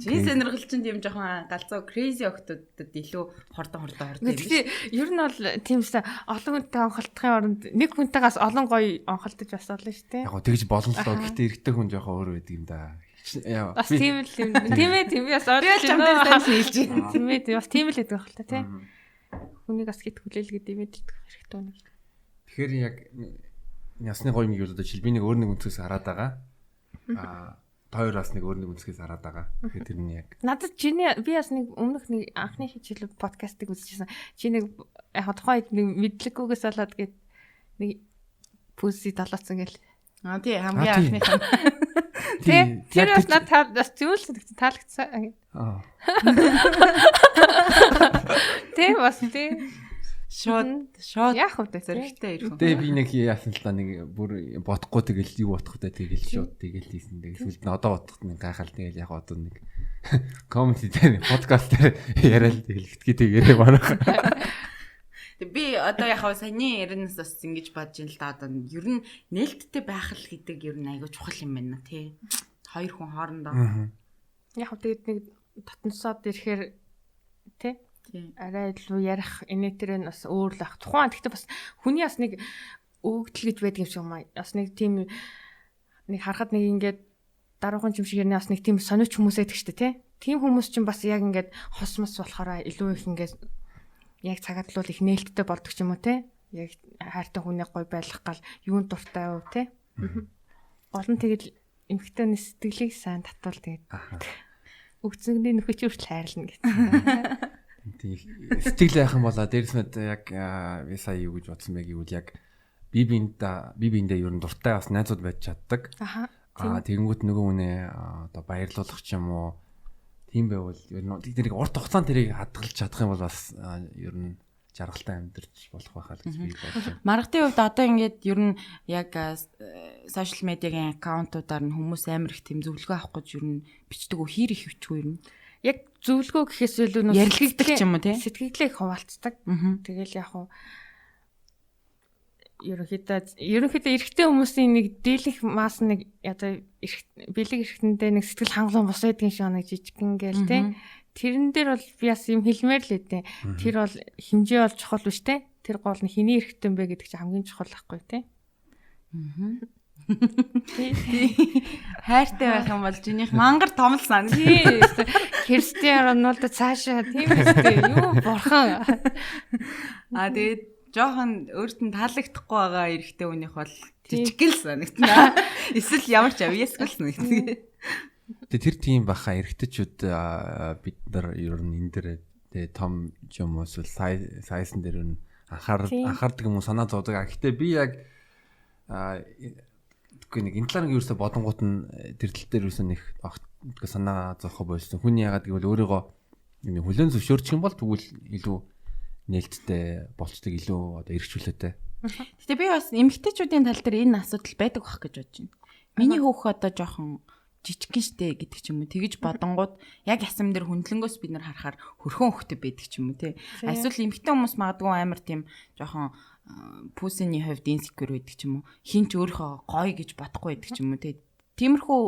Чиний сонирхол чинь тийм жоохон галзуу crazy охтуудад илүү хордон юм биш. Ер нь бол тиймсээ олон хүнтэй онхолдохын оронд нэг хүнтэйгээс олон гоё онхолдож бас болно шүү дээ. Яг гоо тэгж болно л доо. Гэхдээ эрэгтэй хүн жоохон өөр байдаг юм да. Бас тийм л юм. Тийм ээ бас ойлгож байна. Тийм ээ бас тийм л байдаг байх л та тий. Хүнийг бас гэт хүлээл гэдэг юм хэлдэг хэрэгтэй нэг. Тэгэхээр яг ясны гоё юм гэдэг чинь би нэг өөр нэг үнцгээс хараад байгаа. Хоёр бас нэг өөр нэг үнцгээс хараад байгаа. Тэгэхээр тэр нь яг надад би бас нэг өмнөх нэг анхны хичээл подкастыг үзчихсэн. Чи нэг яг тухайн нэг мэдлэггүйгээс болоод гээд нэг пүси талаацсан гэл. Тий хамгийн анхных нь. Тэр бас надад бас зүйлсэн таалагдсан. Тэ бас тий. Шууд яах вэ зэрэгтэй ирэх. Тэгээ би нэг яасан л да нэг бүр бодохгүй тэгэл юу бодох вэ тэгэл шууд тэгэл хийсэн. Тэгээс үлд нь одоо бодоход нэг гайхал тэгэл яг одоо нэг коммент дээр подкаст дээр яриад тэгэл битгий тэгээрээ барах. Би одоо яхаа саяны яринаас бас ингэж бодож ин л да одоо ер нь нээлттэй байх л гэдэг ер нь айгүй чухал юм байна тий. Хоёр хүн хоорондоо. Яг тэгээд нэг татансаад ирэхээр тий арай илүү ярих инэтэр нь бас өөр л ах. Тухайн гэхдээ бас хүний бас нэг өгдөл гэж байдаг юм шиг юм аа. Бас нэг тийм нэг харахад нэг ингээд даруухан юм шиг ярина бас нэг тийм сониуч хүмүүс байдаг шүү дээ тий. Тийм хүмүүс чинь бас яг ингээд хос мос болохоор илүү их ингээд яг цагаад л их нээлттэй болдог ч юм уу тий. Яг хайртай хүнийг гоё байлгах гал юунд дуртай вэ тий. Гол нь тэгэл эмхтэйний сэтгэлийг сайн татвал тэгээд өгцөнгний нөхөч хүртэл хайрлна гэсэн. Сэтгэл яах юм болоо дээрс мэд яг би сая юу гэж бодсон бэ гэвэл яг би биендээ ер нь дуртай бас найзууд байж чаддаг. Тэгэнгүүт нөгөө үнэ одоо баярлуулах ч юм уу тийм байвал ер нь тэрийг урт хугацаанд тэрийг хадгалж чадах юм бол бас ер нь жаргалтай амьдарч болох байхаа л гэж би бодож байна. Маргатын хувьд одоо ингээд ер нь яг сошиал медиагийн аккаунтуудаар нь хүмүүс амар их тийм зөвлөгөө авах гэж ер нь бичдэг үү хэр их бичгүй ер нь. Яг зөвлөгөө гэхээс илүү нөө ярилцдаг ч юм уу тий. Сэтгэлээ хуваалцдаг. Тэгэл яг хуу ерөнхийдөө эрэгтэй хүмүүсийн нэг дийлэнх масс нэг одоо бэлэг эрэгтэндээ нэг сэтгэл хангалуун бос байдгийн шиг нэг жижигхэн гээл тий. Тэрэн дээр бол би бас юм хэлмээр л дээ. Тэр бол хэмжээ бол чухал биш тий. Тэр гол нь хэний эрэгтэй юм бэ гэдэг чинь хамгийн чухал байхгүй тий. Хайртай байх юм бол жинийх мангар том л сан. Тий. Кристиано Роналдо цаашаа тийм үстэй юу бурхан. Тэгээд жоохон өөрт нь таалагдахгүй байгаа эрэгтэй хүнийх бол жижигэл санагдана. Эсвэл ямар ч авьяасгүй санагддаг. Тэр тийм баха эрэгтэйчүүд бид нар ер нь энэ дээр том юм уу эсвэл сайзан дээр нь анхаардаг юм уу санаа зовдөг. Гэхдээ би яг нэг энэ талаар нь ерөөсө бодонгууд нь тэр тал дээр ерөөсө нэг санаа зовхоо болсон. Хүн яагаад гэвэл өөрийгөө хүлэн зөвшөөрчих юм бол тэгвэл илүү нээлттэй болцдог илүү одоо эргчүүлээтэй. Гэтэ би бас эмэгтэйчүүдийн тал дээр энэ асуудал байдаг бах гэж бодож байна. Миний хөөх одоо жоохон жижигхэн штэ гэдэг ч юм уу тэгж бодонгууд яг ясам дээр хөндлөнгөөс бид нар харахаар хөрхөн хөхтэй байдаг ч юм уу тий. Эсвэл эмэгтэй хүмүүс магадгүй амар тийм жоохон пүсэний хувьд инсекюр байдаг ч юм уу хинч өөрийнхөө гоё гэж бодохгүй байдаг ч юм уу тий. Тиймэрхүү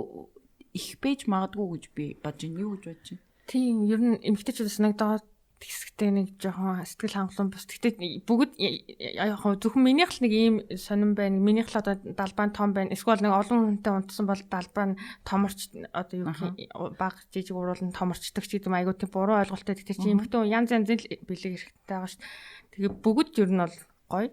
их бэж магадгүй гэж би бодож байна. Юу гэж бодож байна? Тийм ер нь эмэгтэйчүүдээс нэгдээд хэсэгтэй нэг жоохон сэтгэл хангалуун бас. Гэхдээ бүгд яг зөвхөн минийх л нэг ийм сонирн байна. Минийх л одоо далбаа том байна. Эсвэл нэг олон хүнтэй унтсан бол далбаа нь томорч одоо юу баг жижиг уруулан томорчдаг ч гэдэг юм айгуу тийм буруу ойлголттой. Тэгэхээр чи эмэгтэй янз янзын бэлэг хэрэгтэй байгаа шүү дээ. Тэгээ бүгд ер нь бол гоё.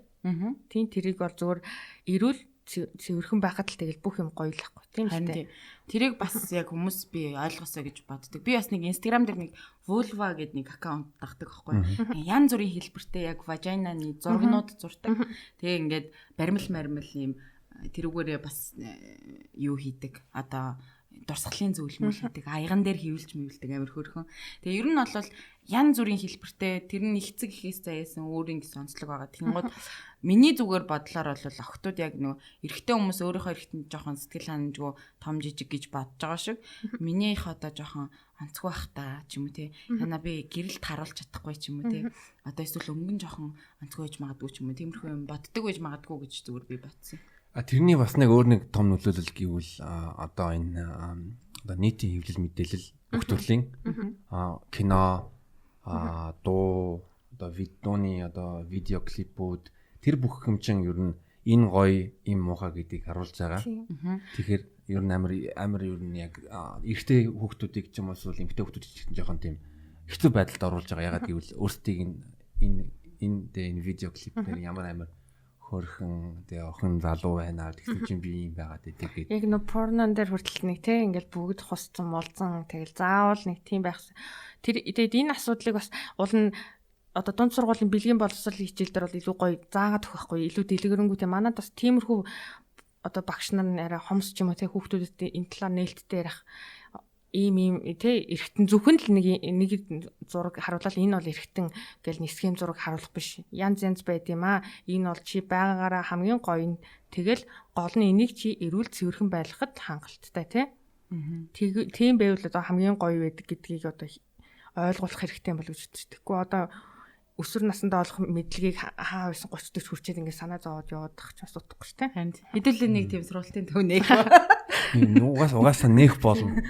Тийм тэрийг бол зүгээр эрүүл цэвэрхэн байхад л тэгэл бүх юм гоё л ахгүй тийм үү. Тэрийг бас яг хүмүүс би ойлгосоо гэж боддог. Би бас нэг Instagram дээр нэг vulva гэдэг нэг аккаунт дагдаг байхгүй. Янз бүрийн хэлбэртэй яг вагинаны зургнууд зурдаг. Тэгээ ингээд баримл юм тэрүүгээрээ бас юу хийдэг. Одоо дурсгалын зөвлөмөл хийдэг. Аяган дээр хөвлж мөвлөдөг амир хөөрхөн. Тэгээ ер нь бол янз бүрийн хэлбэртэй тэр нь ихцэг ихээс заяасан өөр ингэ сонцлог байгаа. Тэнгууд миний зүгээр бодлоор бол охтууд яг нөгөө эрэгтэй хүмүүс өөрийнхөө эрэхтэнд жоохон сэтгэл ханамжгүй том жижиг гэж бодож байгаа шиг миний их одоо жоохон онцгүй бах та ч юм уу те. Яна би гэрэлд харуулж чадахгүй ч юм уу те. Одоо эсвэл өнгөн жоохон онцгүй байж магадгүй ч юм уу. Тиймэрхүү юм боддог байж магадгүй гэж зүгээр би бодсон. Тэрний бас нэг өөр нэг том нөлөөлөл гэвэл одоо энэ одоо нийтийн хэвлэл мэдээлэл бүх төрлийн кино дуу одоо видеоны одоо видео клипүүд тэр бүх хэмжин ер нь энэ гоё юм муухай гэдгийг харуулж байгаа. Тэгэхээр ер нь амар ер нь яг эрэгтэй хүүхдүүдийг ч юм уу эсвэл эмэгтэй хүүхдүүдийг ч жоохон тийм хэцүү байдалд оруулж байгаа. Ягаад гэвэл өөрсдийг энэ видео клипнэр ямар амар хөрхөн тэгээ охин залуу байна гэсэн чинь би юм байгаад байдаг. Яг нөө порнон дээр хүртэл нэг те ингээл бүгд хусцсан молцсон тэгэл заавал нэг тийм байх. Тэр энэ асуудлыг бас уул нь одоо дунд сургуулийн бэлгийн боловсрол хичээл дээр бол илүү гоё заагаад өгөх байхгүй илүү дэлгэрэнгүй те манад бас тиймэрхүү одоо багш нар арай хомс ч юм уу те хүүхдүүдэд энэ талаар нээлттэй ярих ийм те эргэтэн зөвхөн л нэг зураг харуулаад энэ бол эргэтэн гэл нисхэм зураг харуулах биш. Янз байд юм аа. Энэ бол чи байгаагаараа хамгийн гоё. Тэгэл гол нь энийг чи эрүүл цэвэрхэн байлгахад хангалттай те. Тийм байвал одоо хамгийн гоё байдаг гэдгийг одоо ойлгуулах хэрэгтэй юм бол гэж үздэг. Тэгэхгүй одоо өсвөр насндаа олох мэдлэгийг хаа байсан 30 дэх хүрчээд ингээд санаа зовоод яваадах ч бас утгагүй шүү дээ. Харин хэдүүлээ нэг тийм сургалтын төв нээх. Угаасаа нээх болно.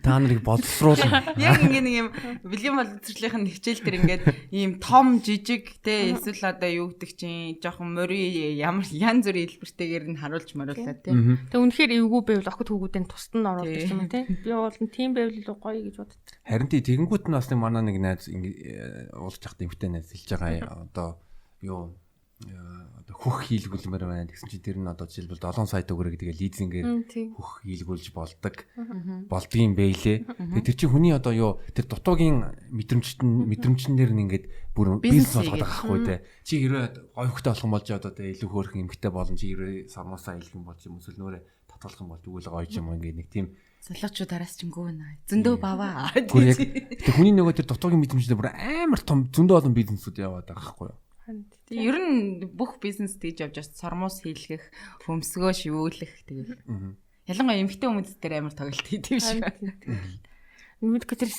Та нарыг боловсруулна. Яг ингээд нэг юм бэлгийн боловсролын хичээл дээр ингээд ийм том жижиг те эсвэл одоо юу гэдэг чинь жоохон мори ямар янз бүрийн хэлбэртэйгээр нь харуулж марууллаа те. Тэг үнэхээр эвгүй байвал охид хүүгүүдийн тусад нь оруулдаг юм те. Би бол тийм байвал гоё гэж боддог. Харин тэгэнгүүт нь бас нэг манай нэг найз уулзж явах эмэгтэй найз хэлж байгаа одоо юу одоо хөх хийлгүүлмээр байна гэсэн чинь тэр нь одоо жишээлбэл 7 сая төгрөг гэдэг лизингээр хөх хийлгүүлж болдгийм бэлээ. Тэгээ тэр чинь хүний одоо юу тэр дутуугийн мэдрэмжнэр нь ингээд бүр бизнес болгоод байгаа хгүй те. Чи хэрэг гоё хөхтэй болох юм болж одоо тэ илүү хөөрхөн эмэгтэй болон чи хэрэг сармаасаа илгэх юм бол юм эсвэл нөөрэ татгалах юм бол тэгвэл гоё юм ингээд нэг тийм солиочуд араас ч юмгүй наа. Зөндөө баваа. Тэр хүний нөгөө тэр дутуугийн мэдрэмжнэр бүр амар том зөндөө олон бизнесүүд яваад байгаа хгүй юу. Ер нь бүх бизнес тийж явж байгаа сормоос хийлгэх, хөмсгөө шивүүлэх тэгэл. Ялангуяа эмэгтэй хүмүүс дээр амар тоглолт хийдэв шиг. Мэдгүй тэр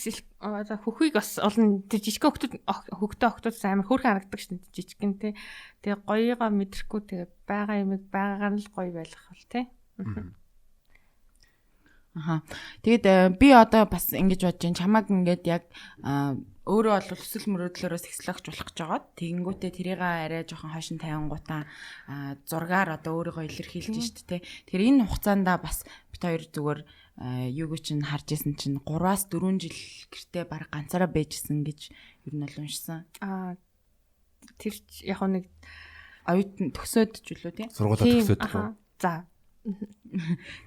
одоо хөхийг бас олон тэр жижиг хөхтөд охтууд амар хөөрхөн харагдаг шин жижигэн те. Тэгээ гоёгоо мэдрэхгүй тэгээ байгаа юмыг байгаагаар нь л гоё байлгах бол те. Тэгээд би одоо бас ингэж бодож байна. Чамаг ингээд яг өөрөө бол өсөл мөрөөдлөөрөө сексологч болох гэж байгаа. Тэгэнгүүтээ тэрийг арай жоохон хойшин тавингуудаа зургаар одоо өөрийгөө илэрхийлж штэ тэ. Тэгэхээр энэ хугацаанд бас бит хоёр зүгээр юуг чинь харж исэн чинь 3-4 жил гэртээ баг ганцаараа байжсэн гэж ер нь бол уншсан. Тэр яг нэг оюутан төгсөөд ч үлээ тий. Сургуулаа төгсөөд. За.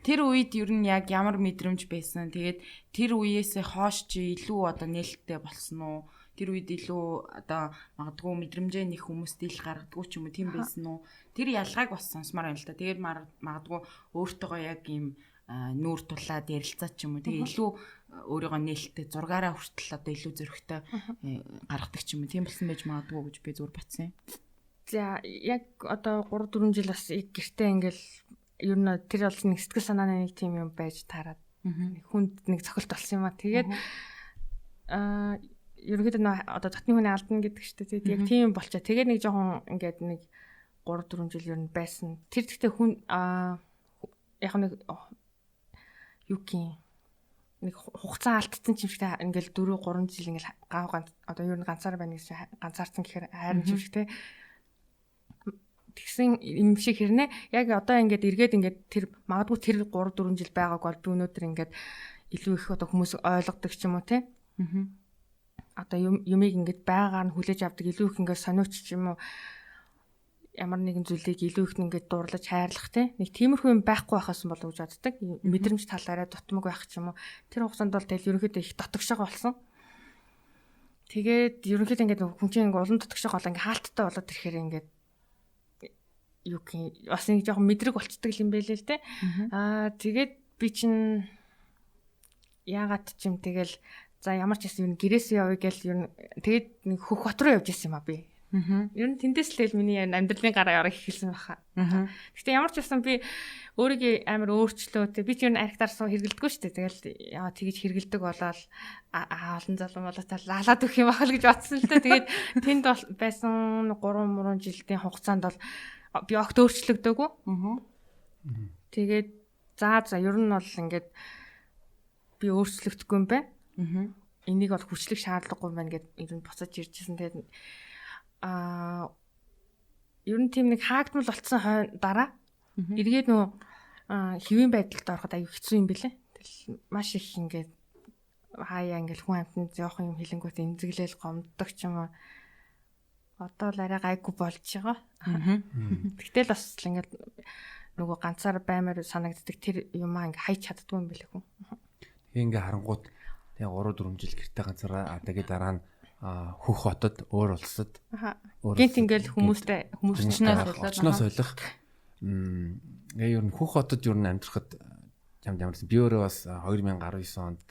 Тэр үед ер нь яг ямар мэдрэмж байсан. Тэгээд тэр үеэсээ хойш чи илүү одоо нээлттэй болсон уу? Тэр үед илүү одоо магадгүй мэдрэмжээ нэг хүмүүст ил гаргадгүй ч юм уу тийм байсан уу? Тэр ялгааг бас сонсомоор байна л да. Тэгээд магадгүй өөртөөгөө яг ийм нүүр тулаад ярилцаа ч юм уу. Тэгээ илүү өөрийгөө нээлттэй зургаараа хүртэл одоо илүү зөрөгтэй гаргадаг ч юм уу. Тийм болсон байж магадгүй гэж би зүгээр батсан юм. За яг одоо 3-4 жил бас гэртээ ингээл ер нь тэр бол нэг сэтгэл санааны нэг тийм юм байж таарад хүнд нэг цохилт болсон юм а. Тэгээд ерөнхийдөө одоо дотны хүний алдна гэдэг шүү дээ. Яг тийм болчоо. Тэгээд нэг жоохон ингээд нэг 3-4 жил ер нь байсан. Тэр гэхдээ хүн яг нэг юугийн нэг хугацаа алдсан юм шиг ингээл 4-3 жил ингээл гав одоо ер нь ганцаар байна гэж ганцаарсан гэхээр хайрын юм шиг те. Тэгсэн юм шиг хэрнээ яг одоо ингээд эргээд ингээд тэр магадгүй тэр 3-4 жил байгааг бол би өнөөдөр ингээд илүү их одоо хүмүүс ойлгодог ч юм уу те. Одоо юмыг ингээд байгаагаар нь хүлээж авдаг илүү их ингээд сониуч ч юм уу ямар нэгэн зүйлийг илүү их ингээд дурлаж хайрлах те. Нэг тиймэрхүү юм байхгүй байхаас болов гэж боддог. Мэдрэмж талаараа дутмаг байх ч юм уу. Тэр хугацаанд бол тэгэл ерөнхийдөө их дотогшоо болсон. Тэгээд ерөнхийдөө ингээд хүн чинь ингээд улан дотогшоо гол ингээд хаалттай болоод ирэхээр ингээд юу гэх бас нэг жоохон мэдрэг болцдог юм байлээ л дээ. Тэгээд би чинь яагаад ч юм тэгэл за ямар ч юм гэрээсээ явъя гэл ер нь тэгээд нэг хөх хот руу явж исэн юм а би. Ер нь тэндээс л миний амьдралын гараа орох эхэлсэн баха. Гэхдээ ямар ч байсан би өөрийгөө амар өөрчлөө. Би ч ер нь архитаар суу хэргэлдэггүй шүү дээ. Тэгэл яа тэгэж хэргэлдэг болоод олон залуу болоо лалаад өгөх юм бахал гэж бодсон л дээ. Тэгээд тэнд бол байсан 3 жилийн хугацаанд бол би огт өөрчлөгдөөгүй. Тэгээд за ер нь бол ингээд би өөрчлөгдөхгүй юм байна. Энийг бол хүчлэх шаардлагагүй байна гэд ер нь буцаж иржсэн. Тэгээд ер нь тийм нэг хаагдмал болцсон дараа эргээд нөө хэвийн байдалд ороход аюу хэцүү юм бэлээ. Тэгэл маш их ингээд хаяа ингээд хүн амтнд жоох юм хилэнгүүт эмзэглэл гомддог ч юм уу. Одоо л арай гайгүй болж байгаа. Тэгтэл бас ингээд нөгөө ганцаар баймаар санагддаг тэр юмаа ингээд хайж чаддгүй юм бэлээ хүн. Ингээ харангууд тэгээ 3-4 жил гэртээ ганцаараа тэгээд дараа нь хөх хотод өөр улсад гинт ингээл хүмүүсчнээс солих ер нь хөх хотод ер нь амьдрахад ямарсан би өөрөө бас 2019 онд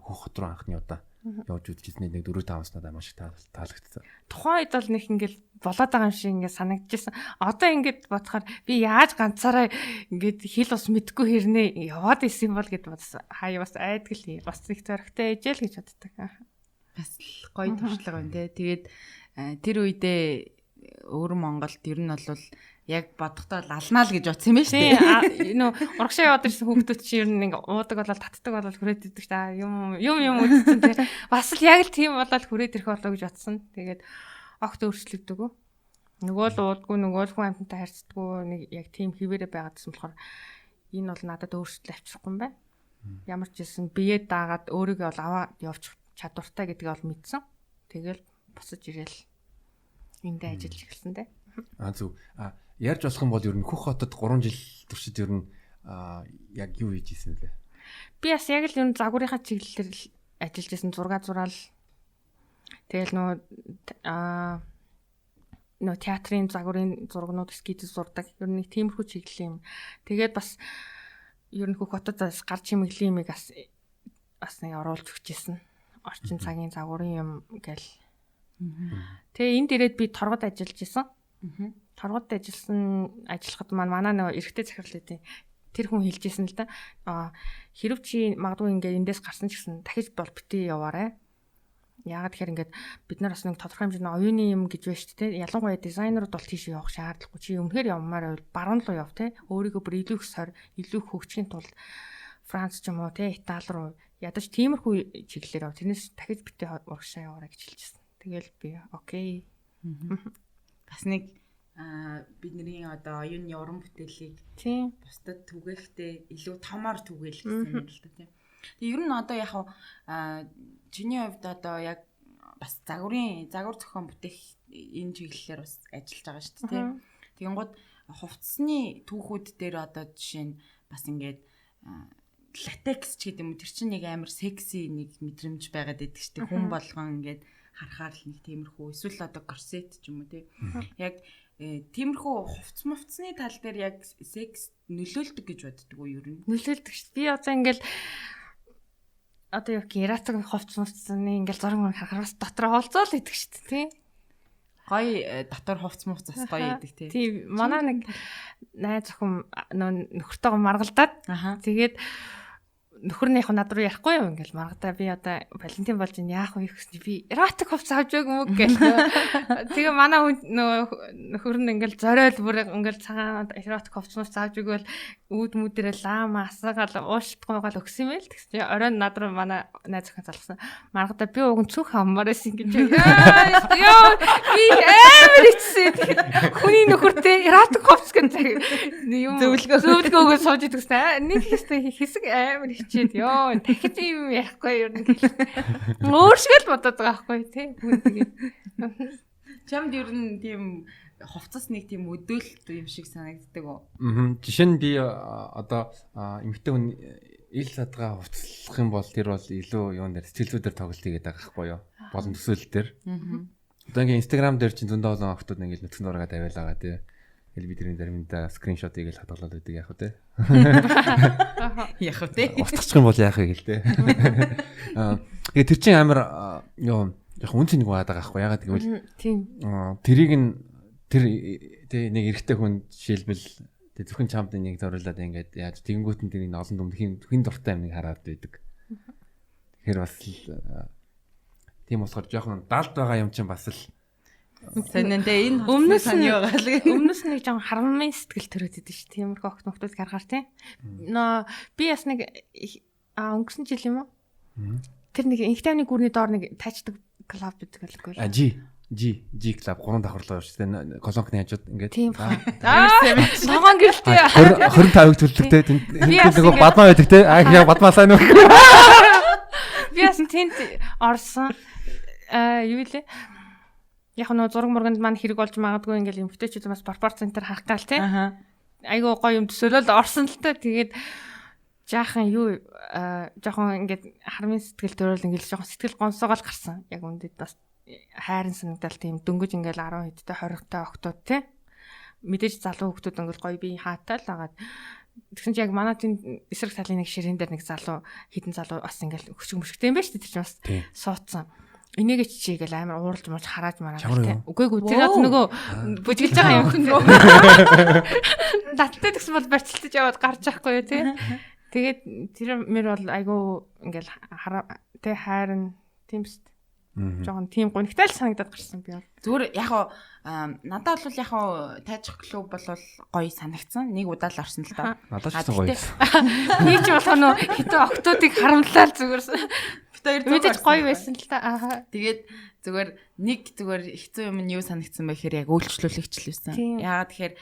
хөх хот руу анхны удаа явж үзчихсний нэг 4-5 надад маш их таалагдсан. Тухайн үед бол нэг ингээл болоод байгаа юм шиг ингээд санагдчихсан. Одоо ингээд бодохоор би яаж ганцаараа ингээд хэл ус мэдгүй хэрнээ яваад исэн бол гэд бодсон. Хаяа бас айдгэл бас их зөрөгтэй ээжэл гэж боддог. Бас гоё туршлага байна те. Тэгээд тэр үедээ өөр Монголд ер нь бол яг бодохдоо алнаа л гэж бодсон юм байна шүү дээ. Нөө урагшаа яваад ирсэн хүүхдүүд чинь ер нь ингээ уудаг болол татдаг болол хүрээд идэх та юм үзсэн те. Бас л яг л тийм болол хүрээд ирэх болоо гэж бодсон. Тэгээд огт өөрчлөгдөг. Нөгөө л уудгүй нөгөө л хүн амьтантай харьцдаггүй нэг яг тийм хിവэрэ байгаадсан болохоор энэ бол надад өөрчлөлт авчрахгүй юм байна. Ямар ч гэсэн бие даагаад өөрийгөө бол аваа явж чадвартай гэдгийг ол мэдсэн. Тэгэл босож ирээл эндээ ажиллаж эхэлсэн дээ. Зөв. Ярьж болох юм бол ер нь хөх хотод 3 жил туршид ер нь яг юу хийж ийсэн лээ. Би бас яг л ер нь загварынхаа чиглэлээр ажиллаж байсан 6 зураал. Тэгэл нөө театрын загварын зургнууд эскиз зурдаг. Ер нь нэг тиймэрхүү чиглэл юм. Тэгээд бас ер нь хөх хотод гарч чимэглэлийн юмыг бас нэг оруулж өгчээсэн. Орчин цагийн загварын юм гэл. Тэгээ энд ирээд би торгод ажиллаж исэн. Торгод ажиллахад манай нөгөө эрэгтэй захирал байдیں۔ Тэр хүн хэлжсэн л да. Хэрв чи магадгүй ингээд эндээс гарсан ч гэсэн дахиж бол битээ яваарай. Яагаад тэгэхээр ингээд бид нар бас нэг тодорхой хэмжээний оюуны юм гэж байна шүү дээ. Ялангуяа дизайнерууд бол тийш явах шаардлагагүй. Чи өмнөхөр явмаар байвал баруун руу яв те. Өөрийгөө бүр илүү их сор, илүү их хөгжихийн тулд Франц ч юм уу те Итали руу ядаж тиймэрхүү чиглэлээр яв. Тэрнээс дахиж битээ урагшаа яваарай гэж хэлжсэн. Тэгэл би окей. Бас нэг бидний одоо оюуны уран бүтээлийг бусдад түгээхдээ илүү томоор түгээл гэсэн юм л да тийм. Тэгээ ер нь одоо яг чиний хувьд одоо яг бас загвар зохион бүтээх энэ чиглэлээр бас ажиллаж байгаа шүү дээ тийм. Тэгэнгუთ хувцсны түүхүүд дээр одоо жишээ нь бас ингээд латекс ч гэдэг юм уу тэр чинь нэг амар секси нэг мэдрэмж байгаад байдаг шүү дээ. Хүн болгон ингээд харахаар л нэг тиймэрхүү эсвэл одоо корсет ч юм уу тийм. Яг тиймэрхүү хувцсны тал дээр яг секс нөлөөлдөг гэж боддөг уу ер нь? Нөлөөлдөг шүү. Би одоо ингээл одоо яг эротик хувцсны ингээл зураг харахаас дотор хоолцоол идэг шүү дээ тий. Гоё дотор хувцс бас гоё идэг тий. Тий манай нэг найз охин нөхөртөөгөө маргалдаад тэгээд нөхөрнийх нь над руу ярихгүй юу ингээл маргадаа би одоо Валентин болж яах вэ гэсний би эротик хувцас авч байг юм уу гэх. Тэгээ манай нөхөр нь ингээл зориул бүр ингээл цагаан эротик хувцас авч байг бол үүд мүдэрээ лаама асаагаал уушдахгүй гал өгсөн юм л тэгс. Оройн над руу манай найз охин залгасан. Маргадаа би уг нь цүнх хаммаар байсан гэж. Ёо би амар ичсэн. Хүний нөхөртэй эротик хувцас гэж юм зөвлөгөөгөө сууж идэгсэн. Нэг хэсэг амар чид ёо дахиж юм ярихгүй юу гэх. Өөр шиг л бодоод байгаа байхгүй тий. Чамд ер нь тийм хувцас нэг тийм өдөөлт юм шиг санагддаг уу? Жишээ нь би одоо эмэгтэй хүн ил садгаа хувцлах юм бол тэр бол илүү юун дээр сэтгэлзүүдээр тоглолт хийгээд байгаа байхгүй юу? Болон төсөөлөл дээр. Одоо ингээ Instagram дээр чинь зөндөө олон охтууд ингээ нөтгөн ураагаад аваал байгаа тий. Тэгэл би тэрний заримдаа скриншот хийгээл хадгалаад байдаг яах вэ? Яах вэ? Устгачих юм бол яах вэ гэлтэй. Тэгээ тэр чинь амар яг үнцэн нэг байгаад байгаа байхгүй ягаад гэвэл тийм. Тэрийг нь тэр нэг эрэгтэй хүн жишээлбэл зөвхөн чамд нэг зориулаад ингээд яаж тэгэнгүүт нь тэрийг олон дүмхийн дуртай юм нэг хараад байдаг. Тэгэхээр бас тийм болохоор жоохон далд байгаа юм чинь бас л санаандээ энэ өмнөөс нь байгаа л өмнөөс нэг жоохон харамын сэтгэл төрөөд идэв шүү. Тиймэрхүү огт нөхдүүд гаргаар тийм. Би бас нэг өнгөрсөн жил юм уу? Тэр нэг инхтайны гүрний доор нэг тачдаг клуб гэдэг байлгүй. G клуб 3 давхарлаа шүү дээ. Колонкны хажууд ингээд. Тийм ба. Ногоон гэрэлтэй 25-ыг төлөлттэй тэнд нөгөө бадмаа байдаг те. Яг бадмаа сайн уу? Би бас тэнд орсон. Юу лээ? Яг нөгөө зураг мурганд маань хэрэг болж магадгүй ингээл эмгтээчүүд бас пропорц центр харах гал тий. Айгуу гоё юм төсөөлөл орсон л та. Тэгээд жаахан жоохон ингээд харамын сэтгэл төрөл ингээл жоохон сэтгэл гонсоогоол гарсан. Яг үндэд бас хайрын санагдал тийм дөнгөж ингээл 10 хэдтэй 20-тай октод тий. Мэдээж залуу хүмүүс ингээл гоё бие хаатай л агаад тэгсэн чи яг манай тийм эсрэг талын нэг ширээн дээр нэг залуу хідэн залуу бас ингээл өшөг мөшгтэй юм байна шүү дээ. Тэр чинь бас суудсан. Энийгээ чичээгээл амар ууралж мууж харааж мараад тийм. Үгүй тэр нөгөө бүжгэлж байгаа юм нөгөө. Наттай гэсэн бол барьцалтаж яваад гарч байхгүй юу тийм. Тэгээд тэр мөр бол айгүй ингээл тэ хайрын тийм шүү дээ. Жохон тийм гонхтай л санагдаад гарсан би бол. Зүгээр яг надад бол яг тайчих клуб бол гоё санагдсан. Нэг удаа л орсон л доо. Надад ч гоё. Нэг ч болохоо нөө хитэн октодыг харамлал зүгээр. Мэдээж гоё байсан л та. Тэгээд зүгээр хэцүү юм нь юу санагдсан бэ гэхээр яг үйлчлүүлэгч л байсан. Яагаад тэгэхээр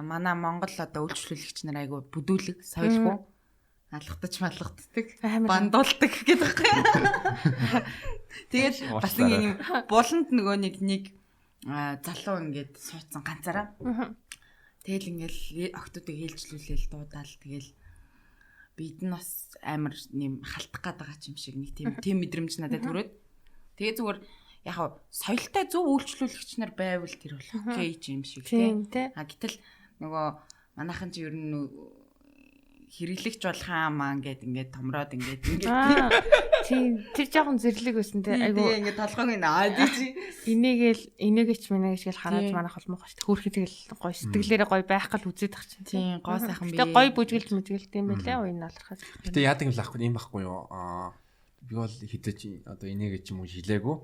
манай Монгол одоо үйлчлүүлэгч нар айгүй бүдүүлэг, соёлгүй, алгаддаг, бандуулдаг гэдэг байхгүй. Тэгээд бас нэг буланд нөгөө нэг залуу ингээд суудсан ганцаараа. Тэгэл ингээл октодыг ээлжлүүлээл дуудаал тэгэл бид нь бас амар нэм халтах гээд байгаа юм шиг нэг тийм мэдрэмж надад төрөөд. Тэгээ зүгээр яг соёлтой зөв үйлчлүүлэгч нар байвал тэр бол окей юм шиг тийм. Гэтэл нөгөө манайхан ч ер нь хэрэглэгч болох аамаа ингээд томроод ингээд тийм тэр жоохон зэрлэг байсан те айгу ингээд толгойг наад чи инээгээч минээгээч гэл хараад манайх холмох шүү дээ хөөрхөн тэгэл гоё сэтгэлээрээ гоё байх гал үзээд тах чинь тийм гоо сайхан би гоё бүжгэлж юм байлаа уян алрахаас гэтээ яадаг юм лахгүй юм байхгүй юу би бол хитэж одоо инээгээч юм уу хилээгүй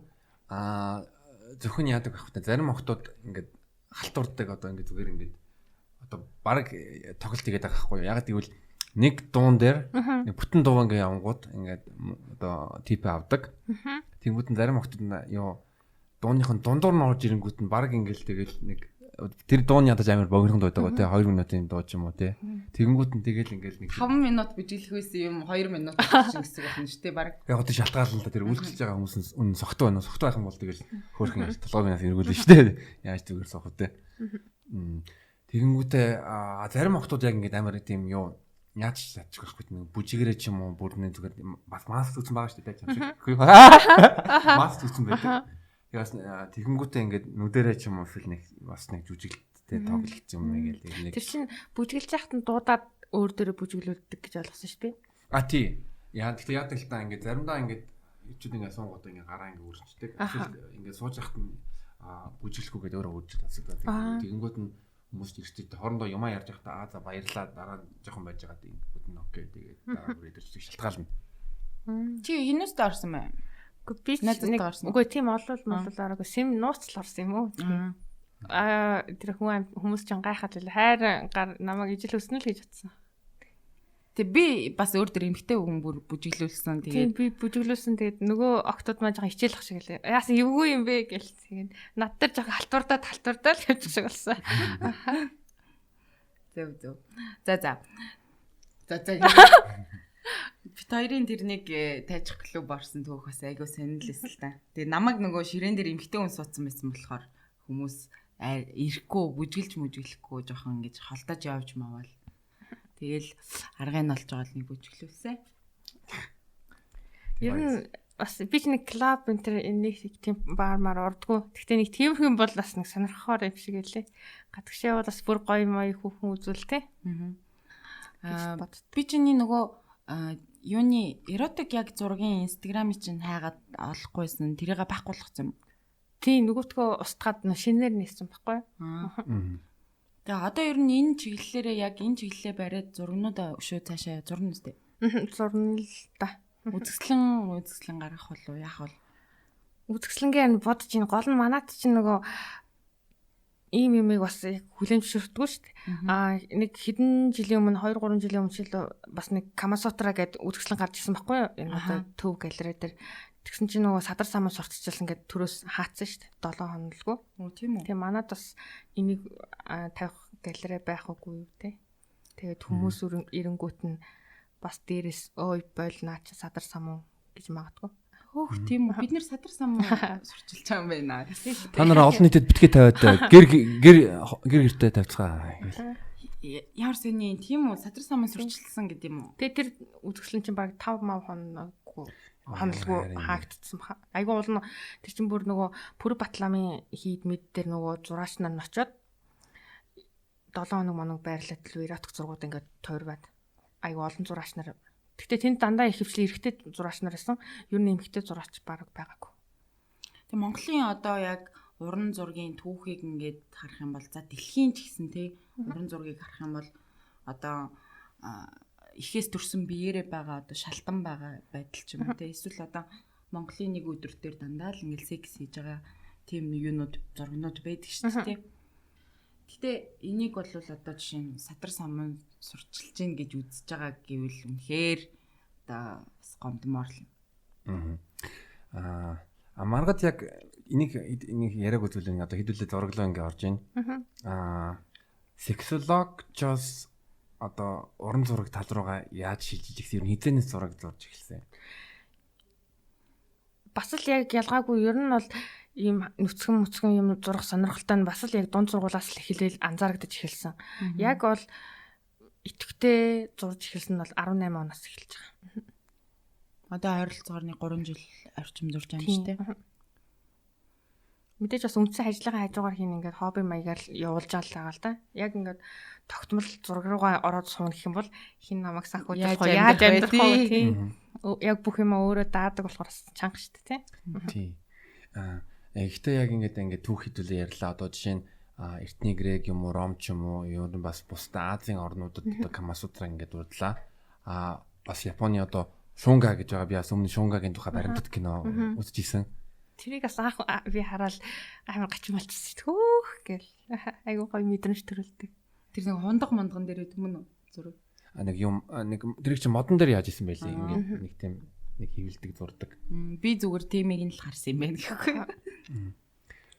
зөвхөн яадаг байх та зарим охтууд ингээд халтуурдаг одоо ингээд зүгээр ингээд одоо баг тоглолт хийгээд байгаа байхгүй юу ягаад гэвэл нэг дуун дээр нэг бүтэн дуу ингээ явангууд ингээд одоо тип авдаг. Тэнгүүд нь зарим охтод юу дууныхын дундуур нь орж ирэнгүүт нь баг ингээл тэгэл нэг тэр дууны ядаж амар богинонд байдаг тий 2 минутын дуу ч юм уу тий. Тэнгүүд нь тэгэл ингээл нэг 5 минут бижилэх байсан юм 2 минут бичих гэсэн үг байна шүү дээ баг. Яг одоо шалтгаална та тэр үйлчлж байгаа хүмүүс үнэн согт байна. Согт байх юм бол тэгэл хөөрхөн толгойнаас эргүүлнэ шүү дээ. Яаж зүгээр сохот тий. Тэгэнгүүтээ зарим охтууд яг ингээд амар тийм юу яаж чадчих байхгүй нэг бүжигэрээ ч юм уу бүрний зүгээр бас маск зүгсэн байгаа шүү дээ тийм. Маск зүгсэн байдаг. Ягас тэгэнгүүтээ ингээд нүдэрээ ч юм уу нэг бас нэг жүжиглэлттэй тоглолт юм нэг л нэг. Тэр чинь бүжиглж яхад нь дуудаад өөр дөрөө бүжиглүүлдэг гэж ойлгосон шүү дээ. Тий. Яа тэгэхээр яадаг л та ингээд заримдаа ингээд ичүүд ингээд суугаад ингээд гараа ингээд үрждэг. Ингээд сууж яхад нь бүжиглэхгүй гэдэг өөрөө үржиж тасдаг. Тэгэнгүүт нь хүмүүс ирчтэй хоорондоо юмаа ярьж байхдаа за баярлаа дараа жоохон байж байгаа гэдэг нь окей тэгээд дараа бүр идэрч шалтгаална. Чи хинээс даарсан бэ? Үгүй би нэг үгүй тийм олуулаараагүй сим нууцл орсон юм уу? Тэр хүмүүс ч гайхаад л хайр намайг ижил өснө л гэж утсан. Тэг би бас өөр дөр эмхтэй хүн бүр бүжиглүүлсэн тэгээд би бүжиглүүлсэн тэгээд нөгөө октод маань жоохон хичээлх шиг лээ. Яасан эвгүй юм бэ гэл тэгээд над дээр жоохон халтуурдаа л явж шиг болсон. Зөв. За. Бид хоёрын тэр нэг тайчих клуб орсон түүх бас айгуу сонирхолтой л та. Тэгээд намайг нөгөө ширээн дээр эмхтэй хүн суудсан байсан болохоор хүмүүс ирэхгүй бүжиглэхгүй жоохон ингэж холдож явж маавал тэгэл аргыг нь олж байгаа л нэг бүжиглүүлсэн. Ер нь бас би ч нэг клуб нэг тийм баармаар ордгоо. Гэхдээ нэг тиймх юм бол бас нэг сонирхохоор юм шиг гэлээ. Гадагшаа бол бас бүр гоё мой хүүхэн үзүүлтэй. Би чиний нөгөө юуны эротик яг зургийн инстаграмыг чинь хайгаад олохгүйсэн. Тэрийг байхгүй болгосон юм. Тийм нөгөөтгөө устгаад шинээр нээсэн байхгүй. Тэгээ одоо ер нь энэ чиглэлээрээ яг энэ чиглэлээ бариад зургнуудаа өшөө цаашаа зурна үстэй. Зурна л да. Үзэсгэлэн гаргах болов яах вэ? Үзэсгэлэнгээ бодож ин гол нь манайд чинь нөгөө ийм юмыг бас хүлэн зөвшөөрдгөө шүү дээ. Нэг хэдэн жилийн өмнө 2-3 жилийн өмнө шил бас нэг Камасутра гэдэг үзэсгэлэн гарч ирсэн байхгүй юу? Энэ одоо төв галерей дээр. Тэгсэн чинь нөгөө садар саман сурталчилсан гэдэг төрөөс хаацсан шүү дээ. 7 хонолгүй. Тийм үү. Тэгээ манайд бас энийг тавих галерей байх үгүй юу те. Тэгээд хүмүүс эренгүүт нь бас дээрээс ой бойлнаа чи садар саман гэж магадгүй. Хөөх тийм үү. Бид нэр садар саман сурчилж байгаа юм байна. Та нараа олон нийтэд битгий тавиад гэр гэртээ тавьцгаа. Ямар сони тийм үү? Садар саман сурчилсан гэдэг юм уу? Тэгээ тэр үзэсгэлэн чинь баг 5 мав хонолгүй хаагдсан баха. Айгу уулна тэр чинь бүр нөгөө Пүр Батламын хийд мэд дээр нөгөө зураач нар нь очоод 7 хоног моног байрлаад л эротик зургууд ингээд тойргаад айгу олон зураач нар. Гэхдээ тэнд дандаа их хвшил эрэгтэй зураач нар байсан. Ер нь эмэгтэй зураач баг байгаагүй. Тэгээ Монголын одоо яг уран зургийн түүхийг ингээд харах юм бол за дэлхийн ч гэсэн тий уран зургийг харах юм бол одоо ихээс төрсэн биеэрээ байгаа одоо шалтан байгаа байдал ч юм уу те эсвэл одоо Монголын нэг өдөр дээр дандаа л ингээл секс хийж байгаа тийм юунууд зургнууд байдаг шүү дээ те. Гэтэ энийг бол одоо жишээ нь садар саман сурчилж гин гэж үзэж байгаа гэвэл үнэхээр одоо бас гомдмоор л. Маргад яг энийг яриаг үзүүлэн одоо хэдүүлээ зураглаа ингээ орж байна. Сексологчос одоо уран зураг тал руугаа яаж шилжиж ихсэн юм хизээнээс зураг зурж эхэлсэн. Бас л яг ялгаагүй ер нь бол ийм нүцгэн юм зурах сонирхолтой нь бас л яг дунд сургуулаас л эхлээл анзаарагдаж эхэлсэн. Яг бол идэвхтэй зурж эхэлсэн нь бол 18 оноос эхэлж байгаа. Одоо ойролцоогоор 3 жил орчим зурж байгаа юм шүү дээ. Мэдээж бас үндсэн ажиллагаа хажуугаар хийн ингээд хобби маягаар явуулж байгаа л да. Яг ингээд тогтмол зураг руугаа ороод суuna гэх юм бол хин намайг санхүүжих яаж амьдрах вэ тийм. Яг бүх юм өөрөө даадаг болохоор чанга шүү дээ тийм. Гэхдээ яг ингээд түүх хэдүүлээ ярьлаа. Одоо жишээ нь Эртний Грек юм уу, Ром ч юм уу, ер нь бас бусдаа Азийн орнуудад одоо Камасутра ингээд урдлаа. Бас Японы одоо Шунга гэж байгаа. Би бас өмнө Шунгагийн тухай баримтат кино үзчихсэн. Тэрийг бас анх би хараад амар гачмалчсан. Хөөх гэл. Айгуу гоё мэдрэмж төрүүлдэг. Тэр нэг хундган дээр гэдэг юм уу зураг? Нэг тэр чинь модон дээр яаж исэн байлээ. Ингээд нэг тийм нэг хөвөлдөг зурдаг. Би зүгээр тиймийг нь л харсан юм байна гэхгүй.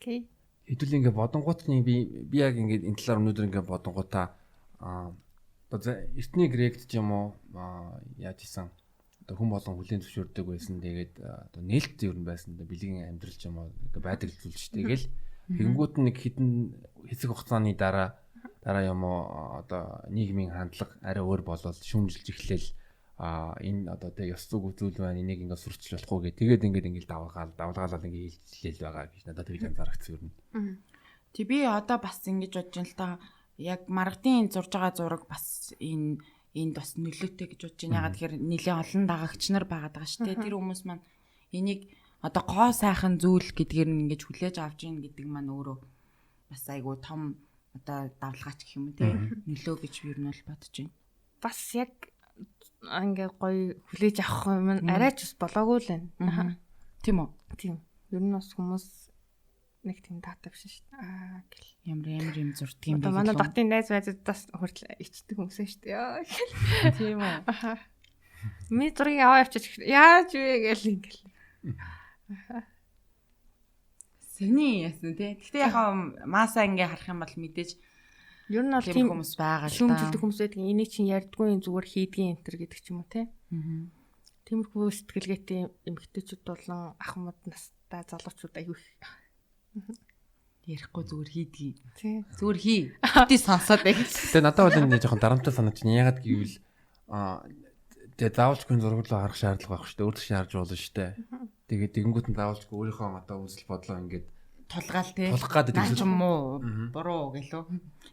Окей. Хэдүүл ингээд бодонгуутны би яг ингээд энэ талаар өнөөдөр ингээд бодонгуудаа одоо Эртний Грект ч юм уу яаж исэн одоо хүн болон хүлээн зөвшөөрдөг байсан. Тэгээд одоо нээлт ер нь байсан. Бэлгийн амьдрал ч юм уу байдаг зүйл шүү дээ. Тэгэл тэгэнгүүт нэг хэдэн хэсэг хугацааны дараа юм уу одоо нийгмийн хандлага арай өөр болоод шүүмжилж эхлээл энэ одоо тэг ёс зүг зүйл байна энийг ингээд сурчлах болохгүй гэ. Тэгээд ингээд давлгаалал ингээд хэлжлээл байгаа гэж надад тэгж анзаарчихсан юм. Тэг би одоо бас ингэж бодож байна л та яг маргадын зурж байгаа зураг бас энд бас нөлөөтэй гэж бодож байна. Ягаад тэгэхээр нэлээд олон дагагч нар байгаад байгаа шүү дээ. Тэр хүмүүс маань энийг одоо гоо сайхан зүйл гэдгээр нь ингэж хүлээж авч ийн гэдэг маань өөрөө бас айгу том одоо давлгаач гэх юм уу те нөлөө гэж юу нь бол бодож байна. Бас яг ингээ гоё хүлээж авах юм арай ч болоогүй л байна. Тийм үү? Тийм. Ер нь бас хүмүүс нэг тийм таатав шин шүү дээ. Гэл ямар юм зурдаг юм бэ? Одоо манай дотны найз байцуудаас хүртэл ичдэг хүмүүс шүү дээ. Тийм үү? Ми зургийг аваа явчих. Яаж вэ гэл ингээл. Сэний яасан тий. Гэхдээ яг маасаа ингээ харах юм бол мэдээж ер нь бол тийм хүмүүс байгаа л да. шүүмжилдэг хүмүүс байдаг. Энийг чинь ярьдгүй зүгээр хийдгийн энтер гэдэг ч юм уу тий. Тиймэрхүү сэтгэлгээтэй эмэгтэйчүүд болон ахмад настай залуучууд аягүй ярихгүй зүгээр хийдгийг. Тий. Зүгээр хий. Бити сонсоод байг. Тэгээ надад бол энэ жоохон дарамттай санагдаж байна. Ягаад гэвэл Тэгээ заавалжгүй зурглалаа харах шаардлага байх шүү дээ. Өөрөөр шаарж болно шүү дээ. Тэгээд тэгэнгүүт нь заавалжгүй өөрийнхөө одоо үзэл бодлоо ингээд тулгаал тий. Тулах гэдэг наа ч юм уу буруу гэлөө.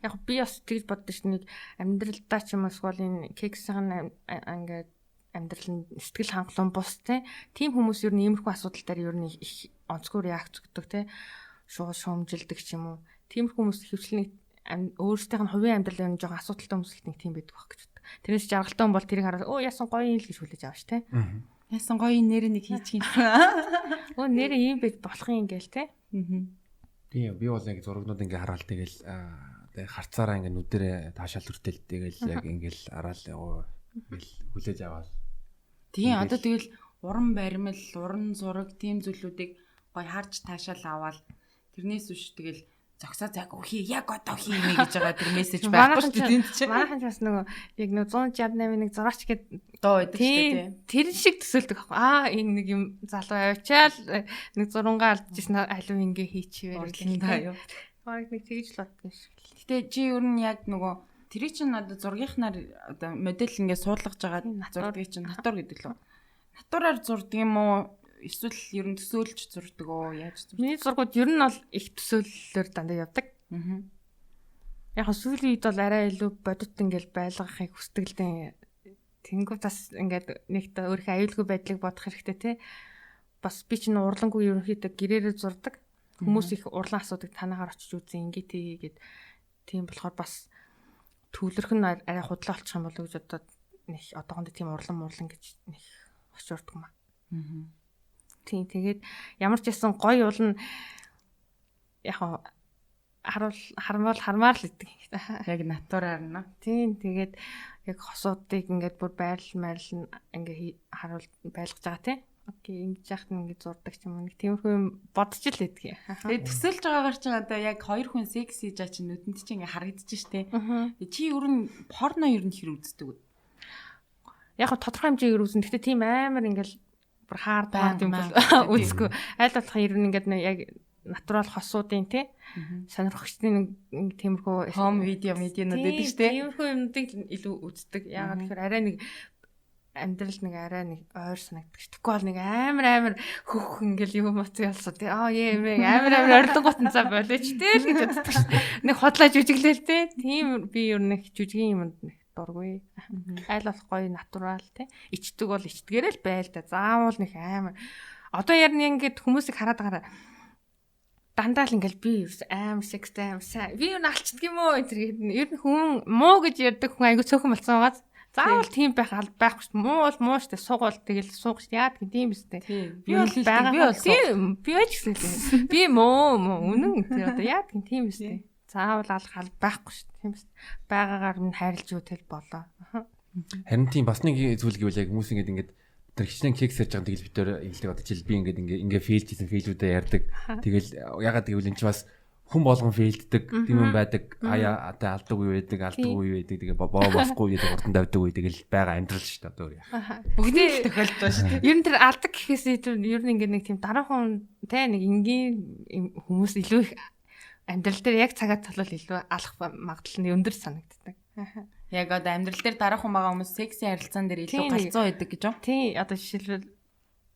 Яг би бас тэгж боддоо ш нэг амьдралдаа ч юм эсвэл энэ кексийн ингээд амьдрал нь сэтгэл хангалуун бус тийм хүмүүс ер нь иймэрхүү асуудал дээр ер нь их онцгой реакц өгдөг тий. Шууд шуумжилдэг ч юм уу. Тиймэрхүү хүмүүс хөвчлэн өөрсдийнх нь хувийн амьдрал ер нь жоохон асуудалтай хүмүүс их нэг тийм байдаг байх гэж боддог. Тэрнээс жаргалтай хүн бол тэрийг хараад оо яасан гоё юм л гэж хүлээж авах ш тий. Яасан гоё нэр нэг хийчих юм. Оо нэр ийм байж болох юм гээл тий. Тийм би бол яг зурагнууд ингээ хараал тэгэл харцаараа ингээ нүдэрээ таашаал хүртэл тэгэл яг ингээл араал ингээл хүлээж аваад. Тийм одоо тэгэл уран баримл, уран зураг тийм зүйлүүдийг гоё харж таашаал аваад тэрнээс биш тэгэл зогсоо яг хий яг одоо хийнэ гэж байгаа тэр мессеж байхгүй шүү дээ тийм ч. Манайхан ч бас нөгөө яг 168-ыг зураач гээд доо байдаг шүү дээ. Тэр шиг төсөөлдөг аахгүй. Энэ нэг юм залуу авчаал нэг зурунгаа алдчихсан алив ингээ хийчихвэр гэх юм. Бараг нэг тэгж л боддог шиг. Гэтэ чи ер нь яг нөгөө тэрий чин одоо зургийнхнаар одоо модель ингээ суулгаж байгаа зургийг чин натур гэдэг лөө. Натураар зурдаг юм уу? Эсвэл ер нь төсөөлж зурдаг оо яаж зурдаг? Миний зургууд ер нь бол их төсөөллөөр дандаа явдаг. Яг сүүлийн үед бол арай илүү бодит ингээл байлгахыг хүсдэг л дээ. Тэнгүү бас ингээд нэг та өөрийнхөө аюулгүй байдлыг бодох хэрэгтэй тий. Бас би чинь урлангүй ерөнхийдөө гэрээрээ зурдаг. Хүмүүс их урлан асуудаг танаагаар очиж үзэн ингээд тийгээд тийм болохоор бас төвлөрөх нь арай худлаа болчих юм болов гэж одоо нэг одоохондоо тийм урлан гэж нэг очиордог юм аа. Тийм тэгээд ямар ч байсан гоё уулна яг хармаар л идэг. Яг натураар нь. Тийм тэгээд яг хосуудыг ингээд бүр байрлал ингээ харуул байлгаж байгаа тийм. Окей ингэж яхад ингэ зурдаг ч юм уу нэг тиймэрхүү юм бодож л байдгийг. Тэгээд төсөөлж байгаагаар чинь одоо яг хоёр хүн секс хийж байгаа чинь нүдэнд чинь ингэ харагдаж штэ. Чи ер нь порно ер нь хэр үздэг вэ? Яг тодорхой хэмжээгээр үзэн. Гэхдээ тийм амар ингээл бүр хаард юм бол үзэхгүй. Аль болох ер нь ингээд яг натурал хосуудын тий сонирхогчдын нэг тиймэрхүү хом видеонууд байдаг штэ. Тиймэрхүү юмнуудыг илүү үздэг. Яагаад тэгэхээр арай нэг амьдрал нэг арай нэг ойр санагддаг ш. Тэгэхгүй бол нэг амар хөх ингээл юм материалсаа тий яа амар орилгоот нь цаа болооч тий л гэж боддог ш. Нэг хотлоо жүжиглээл тий. Тийм би ер нь их жүжигийн юмд нэг дургүй. Айл болох гоё натурал тий. Ичдэг бол ичдгээрээ л байл та. Заавал нэг амар. Одоо ярь ингээд хүмүүсийг хараад гараа дандаа л ингээл би амар секстэй амар сайн. Би юу алчдаг юм уу энэ ер нь хүн муу гэж ярьдаг хүн айгу цөөхөн болсон байгааз. Заавал тийм байхгүй шүү. Муу бол муу шүү. Сугуул тэгэл суух шүү. Яа гэх тийм биз дээ. Би бол би ч гэсэн би муу үнэн тэр одоо яа гэх тийм биз дээ. Заавал алах байхгүй шүү. Тийм биз. Байгаагаар минь хайрлж үтэл болоо. Харин тийм бас нэг зүйл гэвэл яг хүмүүс ингээд тэр хичнээн кекс ярьж байгаа тэгэл бид тээр хэлдэг одоо жишээл би ингээд фейлж хийсэн фейлүүдээ ярьдаг. Тэгэл ягаад гэвэл энэ ч бас хүн болгон фейлддэг тийм юм байдаг. Аяа одоо алдаг үе байдаг, үе байдаг. Тэгээ боо болохгүй гэдэг урдан давдаг үе тэгэл байгаа амьдрал шүү дээ одоо яа. Бүгдээ тохиолдож шүү дээ. Ер нь тэр алдаг гэхээс ер нь ингээд нэг тийм дараахан те нэг энгийн хүмүүс илүү их амьдрал дээр яг цагаат толол илүү алах магадлал нь өндөр санагддаг. Яг одоо амьдрал дээр дараахан байгаа хүмүүс секси харилцаан дээр илүү галзуу байдаг гэж юу? Тий, одоо жишээлбэл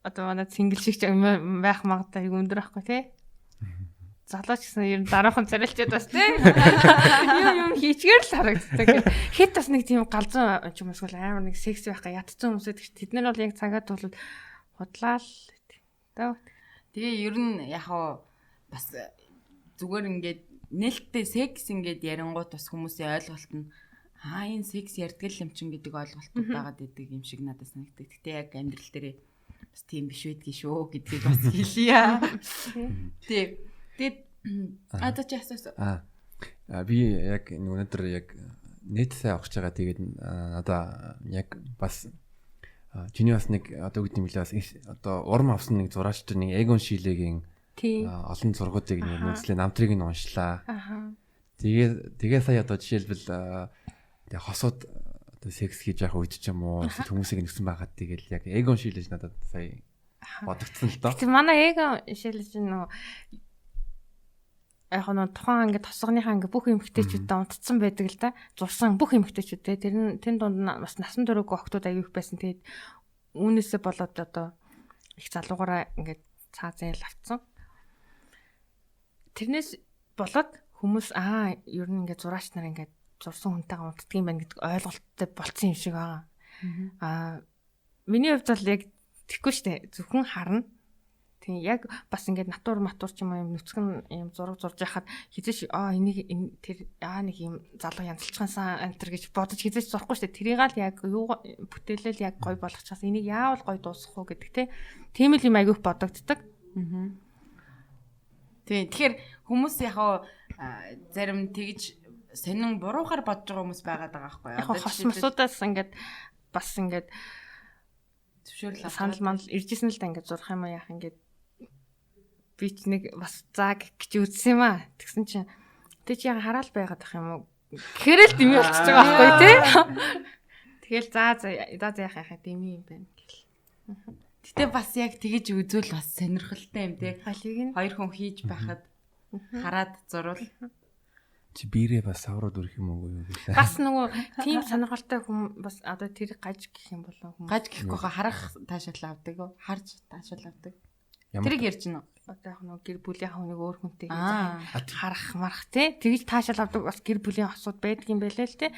одоо манай цингэл шиг байх магадлал өндөр байхгүй тий. Залууч гэсэн ер нь дараахан царилчаад бас тий. Юм хийчгээр л харагддаг. Хэд бас нэг тийм галзуу юм эсвэл амар нэг секси байх ятцсан хүмүүс гэдэг чинь тэд нар бол яг цагаат бол худлаа л тий. Тэгээ ер нь яг бас зүгээр ингээд нээлттэй секс ингээд ярингууд бас хүмүүсийн ойлголт нь энэ секс ярьдаг юм чин гэдэг ойлголтууд байгаад идэг юм шиг надад санагддаг. Гэтэ яг амьдрал дээр бас тийм биш байдгийг шүү гэдгийг бас хэлье. Тэгээд одоо ч ясаа. Би яг өнөөдөр яг нийтсээ авах гэж байгаа. Тэгээд одоо яг бас чиний бас нэг одоо үгдийн билээ бас одоо урам авсан нэг зураач нэг Эгон Шилегийн олон зургуудыг нөөцлөө намтрыг нь уншлаа. Тэгээ сая одоо жишээлбэл хосууд одоо секс хийж явах үед ч юм уу хүмүүсийг нэгсэн байгаад тэгэл яг Эгон Шилэж надад сая бодогдсон л доо. Тэг манай Эгон Шилэж нөгөө яг нь тухайн ингээд тосгоныхаа ингээд бүх эмэгтэйчүүдээ унтцсан байдаг л да. Зурсан бүх эмэгтэйчүүд те тэр дунд бас насан туршаагүй охтууд аягүй их байсан. Тэгээд үүнээсээ болоод одоо их залуугаараа ингээд цаазын ил авцсан. Тэрнээс болоод хүмүүс ер нь ингээд зураач нар ингээд зурсан хүнтэйгээ унтдаг юм байна гэдэг ойлголттой болцсон юм шиг байгаа. Миний хувьд бол яг тэггүй штэ зөвхөн харна. Тийм яг бас ингээд натур ч юм уу юм нүцгэн юм зураг зурж яхад хизээш энийг тэр нэг юм залуу янзлчихсан антер гэж бодож хизээш зурхгүй штэ тэрийг л яг юу бүтээлэл яг гой болгочихсан энийг яавал гой дуусгах уу гэдэг тийм л юм айгүйх бодогддаг. Тийм тэгэхээр хүмүүс яг зарим тэгж сонин буруугаар бодож байгаа хүмүүс байгаад байгаа байхгүй яг хосмосуудаас ингээд бас ингээд зөвшөөрөл санал мандал иржсэн л да ингээд зурх юм яах ингээд би ч нэг бас зааг гэж үзсэн юм аа. Тэгсэн чинь тэ чи яга хараал байгаад ах юм уу? Гэхэрэл дэмий болчихж байгаа байхгүй тий. Тэгэл за яах дэмий юм байна гэл. Гэтэ бас яг тэгэж үзвэл бас сонирхолтой юм тий. Хоёр хүн хийж байхад хараад зурвал чи бирээ бас саврууд өрөх юм уу юу гэлээ. Бас нөгөө тийм сонирхолтой хүн бас одоо тэр гаж гэх юм болоо хүн. Гаж гэхгүй харах таашаал авдаг. Харж таашаал авдаг. Тэрийг ярьж гинэ. Одоо яг нөгөө гэр бүлийн хүнийг өөр хүнтэй харах марах тий. Тэгж таашаал авдаг бас гэр бүлийн хосууд байдаг юм байлээ л тий.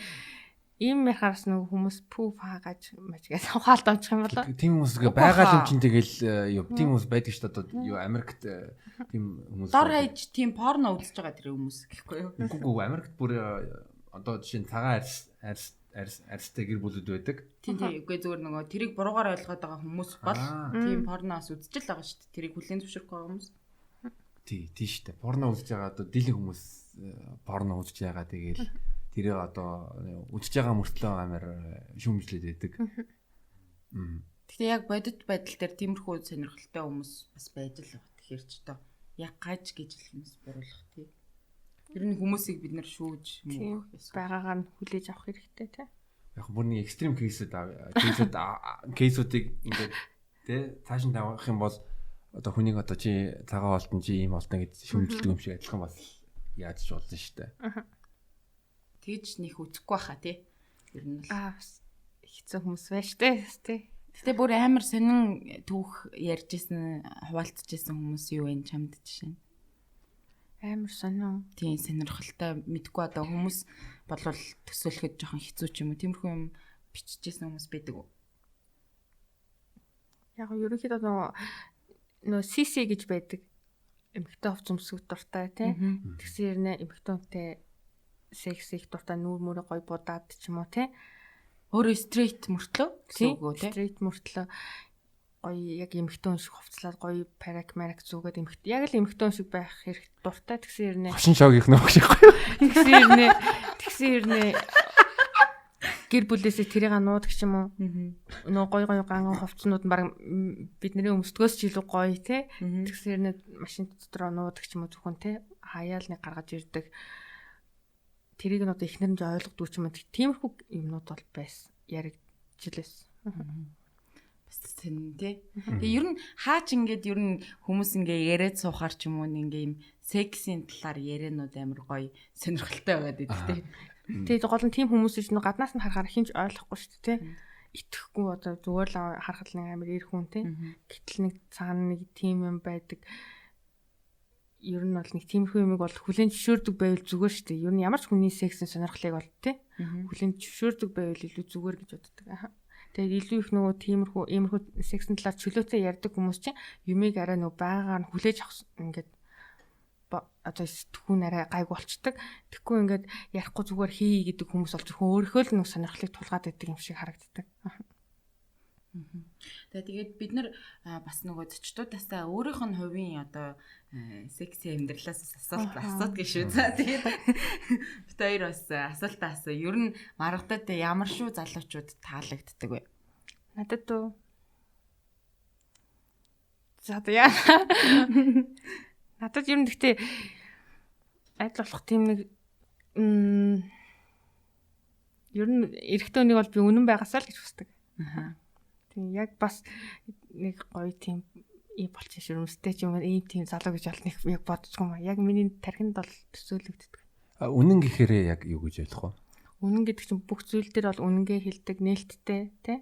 Ийм яхаас нөгөө хүмүүс пүү фаагаж мажгаас ухаалт амчих юм болоо. Тийм хүмүүс байгаа юм чинь тэгэл юу тийм хүмүүс байдаг шүү дээ. Одоо юу Америкт тийм хүмүүс дор хаяж тийм порно үзэж байгаа тэр хүмүүс гэхгүй юу? Үгүй Америкт бүр одоо жишээ нь цагаан арьстай гэр бүлүүд байдаг. Тийм үгүй зүгээр нөгөө тэрийг буруугаар ойлгоод байгаа хүмүүс бол тийм порноос үзэж л байгаа шүү дээ. Тэрийг хүлээн зөвшөөрөхгүй байгаа хүмүүс. Тийм шүү дээ. Порно үзэж байгаа одоо дийлэн хүмүүс порно үзэж байгаа тэгэл тэрийг одоо үзэж байгаа мөртлөө амар шүүмжлээд байдаг. Гэхдээ яг бодит байдал дээр тиймэрхүү сонирхолтой хүмүүс бас байж л байгаа. Тэгэхээр ч одоо яг гаж гэж л хүмүүс буруулах тийм. Ер нь хүмүүсийг бид нар шүүж байгаагаар нь хүлээж авах хэрэгтэй тий. Яг бүр нэг экстрим кейсүүдийг ингээд тий цааш нь тавих юм бол одоо хүнийг одоо чи цагаан олтон чи ийм олтно гэж шүмжилдэг юм шиг адилхан бас яаж ч болно шүү дээ. Тэгж нэх үзэхгүй баха тий. Ер нь хэцүү хүмүүс байж тээ тий. Гэтэ бүр амар сонин түүх ярьжсэн хуваалцажсэн хүмүүс юу вэ чамд жишээ. Амар сонин. Тийм сонирхолтой мэдгүй одоо хүмүүс болвол төсөөлөхөд жоохон хэцүү ч юм уу. Тиймэрхүү юм бичижсэн хүмүүс байдаг уу? Яг ерөнхийдөө нөгөө CC гэж байдаг. Эмэгтэй хувц өмсөх дуртай тий. Тэгсэн хэрнээ эмэгтэй хүнтэй секс их дуртай нүүр мөрө гой будаад ч юм уу тий. Өөрөө стрейт мөртлөө гэсэн үг үү тий. Стрейт мөртлөө гоё яг эмэгтэй хүн шиг хувцлаад гоё парак зүгээд эмэгтэй яг л эмэгтэй хүн шиг байх хэрэг дуртай тэгсэн хэрнээ хошин шог их нөх шихгүй тэгсэн хэрнээ гэр бүлээсээ тэрийг нуудаг ч юм уу нөө гоё ганган хувцнууд баг бидний өмсдгөөс ч илүү гоё те тэгсэн хэрнээ машин дотроо нуудаг ч юм уу зөвхөн те хаяал нэг гаргаж ирдэг тэрийг нь одоо эхнэр нь ойлгодгүй ч юм уу тиймэрхүү юмнууд бол байсан яригдчихлээс тэн тий. Тэгээ ер нь хаач ингээд ер нь хүмүүс ингээ яриад суухаар ч юм уу ингээ юм сексийн талаар ярианууд амар гоё сонирхолтой байгаад байдаг тий. Тэгээд гол нь тийм хүмүүс чинь гаднаас нь харахаар хинч ойлгохгүй шүү дээ тий. Итгэхгүй одоо зүгээр л харахад нэг амар эр хүн тий. Гэтэл нэг цаана нэг тийм юм байдаг. Ер нь бол нэг тиймэрхүү юмыг бол хүлэн зөвшөөрдөг байвал зүгээр шүү дээ. Ер нь ямар ч хүний сексийн сонирхлыг бол тий. Хүлэн зөвшөөрдөг байвал илүү зүгээр гэж боддог. Тэгээд илүү их нөгөө иймэрхүү сексийн талаар чөлөөтэй ярьдаг хүмүүс чинь юмыг арай нөгөө байгаагаар нь хүлээж авах ингээд одоо сэтгүүн арай гайг болчдөг. Тэгэхгүй ингээд ярихгүй зүгээр хий гэдэг хүмүүс бол зөвхөн өөрийнхөө л нэг сонирхлыг тулгаад байдаг юм шиг харагддаг. Тэгээд бид нар бас нөгөө зочдуудаасаа өөрийнх нь хувийн одоо секси амьдралаас асуулт гэж шүү. За тэгээд бид хоёр бас асуултаас ер нь маргадад ямар шүү залуучууд таалагддаг вэ? Надад уу. За яа. Надад ер нь гэхдээ адил болох тийм нэг ер нь эрэгтэй хүнийг бол би үнэн байгаасаа л гэж хүсдэг. Тийм яг бас нэг гоё тийм ийм болчих ширмэстэй ч юм уу ийм тийм залуу гэж бол нэг яг бодчихгүй юм. Яг миний тархинд бол төсөөлөгддөг. Үнэн гэхээр яг юу гэж ойлгох вэ? Үнэн гэдэг чинь бүх зүйл дээр бол үнэнгээ хэлдэг, нээлттэй, тий?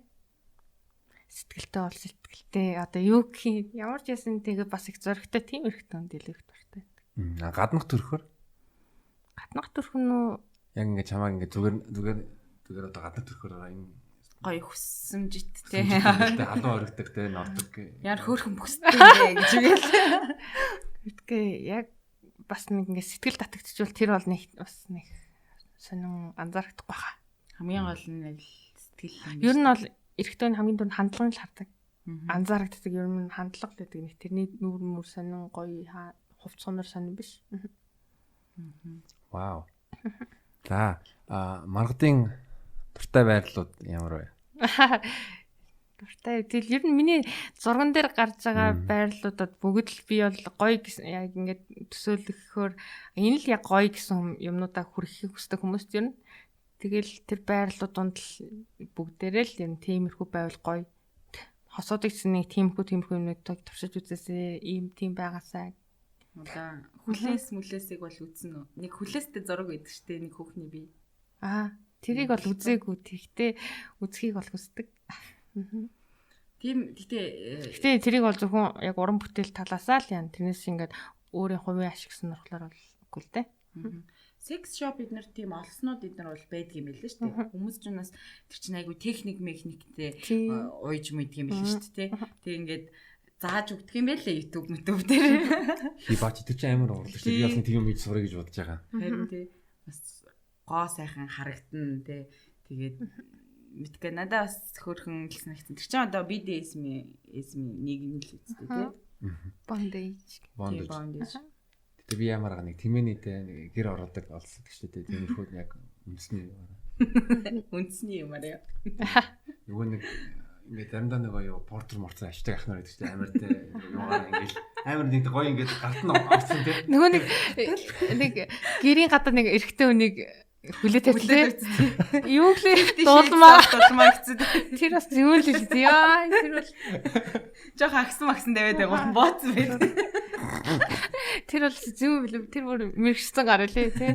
Сэтгэлтэй бол сэтгэлтэй. Одоо юу гэх юм ямар ч ясан тэгээ бас их зөрөгтэй тийм эрхтэнд дэлгэх дуртай. Гаднах төрхөөр? Гаднах төрх нь яг ингээд чамааг ингээд зүгээр одоо гаднах төрхөөр энэ гоё хүссэмжит тий. Халуун оригдаг тий нордог. Яар хөөрхөн бүстэй гэж үгээл. гэдгээ яг бас нэг ингээд сэтгэл татагдчихвал тэр бол нэг бас нэг сонин анзаарахгүй баха. Хамгийн гол нь сэтгэл. Ер нь бол эрэгтэй хамгийн түрүүнд хандлагыг л хардаг. Анзаарагддаг ер нь хандлага гэдэг нэг тэрний нүүр мөр сонин гоё хувц сунар сонин биш. Вау. За маргадын дуртай байрлууд ямар вэ? Дуртай. Тэгэл ер нь миний зурган дээр гарч байгаа байрлуудад бүгд л би бол гоё гэсэн яг ингээд төсөөлөхөөр энэ л яг гоё гэсэн юмнуудаа хүргэхийг хүсдэг хүмүүс ер нь. Тэгэл тэр байрлууд донд л бүгдээрээ л ер нь тиймэрхүү байвал гоё. Хосоодаг гэсэн нэг тиймэрхүү юмнуудыг туршиж үзээсэй. Ийм тийм байгаасаа. Одоо хүлээсийг бол үзнэ үү? Нэг хүлээстэй зураг байдаг штэ нэг хүүхний бие. Тэрийг бол үзээгүй. Тэгтээ үзхийг бол хүсдэг. Тийм гэтээ тэрийг бол зөвхөн яг уран бүтээл талаасаа л яа. Тэрнээс ингээд өөрийн хувийн ашиг сонирхлоор бол үгүй л дээ. Секс шоп бид нар тийм олснууд бид нар бол байдаг юм байл л шүү дээ. Хүмүүс ч нас тэр чинь айгу техник механиктэй ууж мэдг юм байл шүү дээ. Тэг ингээд зааж өгдөг юм байл л YouTube дээр. Бач тэр чинь амар уурлаг шүү дээ. Би бас тийм юм хийж сурах гэж бодож байгаа. Харин тий бас гоо сайхан харагдана тий. Тэгээд мэдгээ надад бас хөөрхөн хэлсэн гэсэн. Тэр чинь одоо BDSM нэг нь л үстэй тий. Bondage. Тэгээ би ямар нэг тэмээнитэй нэг гэр ороодаг олсон гэж дээ. Тиймэрхүү яг үндэсний юм аа. Нөгөө нэг ингээд заримдаа нэг гоё портер морцсон аштай ахнаар гэдэг чинь амар тий. Юугаар ингээд амар нэг гоё ингээд гарт нь орсон тий. Нөгөө нэг гэрийн гадаа нэг эрэгтэй хүнийг хүлээ тавьлаа. Юу лээ дуулмаа гэсэн. Тэр бас юу л дээ. Яа тэр бол жоох агсан тавиад байгуулсан бооцсон байл. Тэр бол зөв билүү. Тэр бүр мэрэгчсэн гар үлээ тий.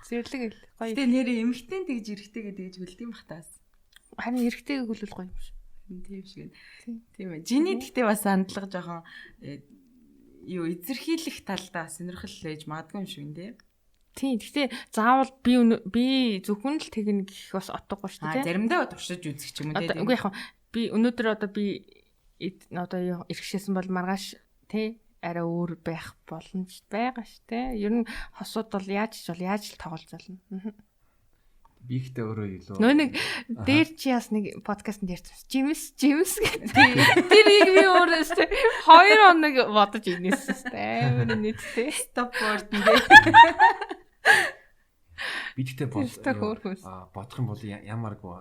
Зэрлэг гоё. Тэ нэрээ эмхтэн тэгж эрэхтэйгээ тэгж хүлдэм бах таас. Харин эрэхтэйгээ хүлэл гоё юм шиг. Тийм шиг. Тийм ээ. Жиний тэгтээ бас хандлага жоохон юу эзэрхийлэх талдаа сонирхол байж магадгүй юм шиг нэ. Тийм. Гэхдээ заавал би зөвхөн л тэгнэ гэх бас отгохгүй шүү дээ. Заримдаа туршиж үзэх ч юм уу тийм. Үгүй яг би өнөөдөр одоо одоо иргэшсэн бол маргааш тий арай өөр байх боломж байгаа шүү дээ. Ер нь хосууд бол яаж л тоглож болно. Би ихтэй өөрөө илүү. Нөө нэг дээр чи бас нэг подкастт ярьсан. Жимс гэдэг. Тэр яг би өөрөө шүү дээ. 2 хоног бодож инээсэн шүү дээ. Амар нийттэй. Stop board нэ. Бидтэй бодох юм бол ямаргүй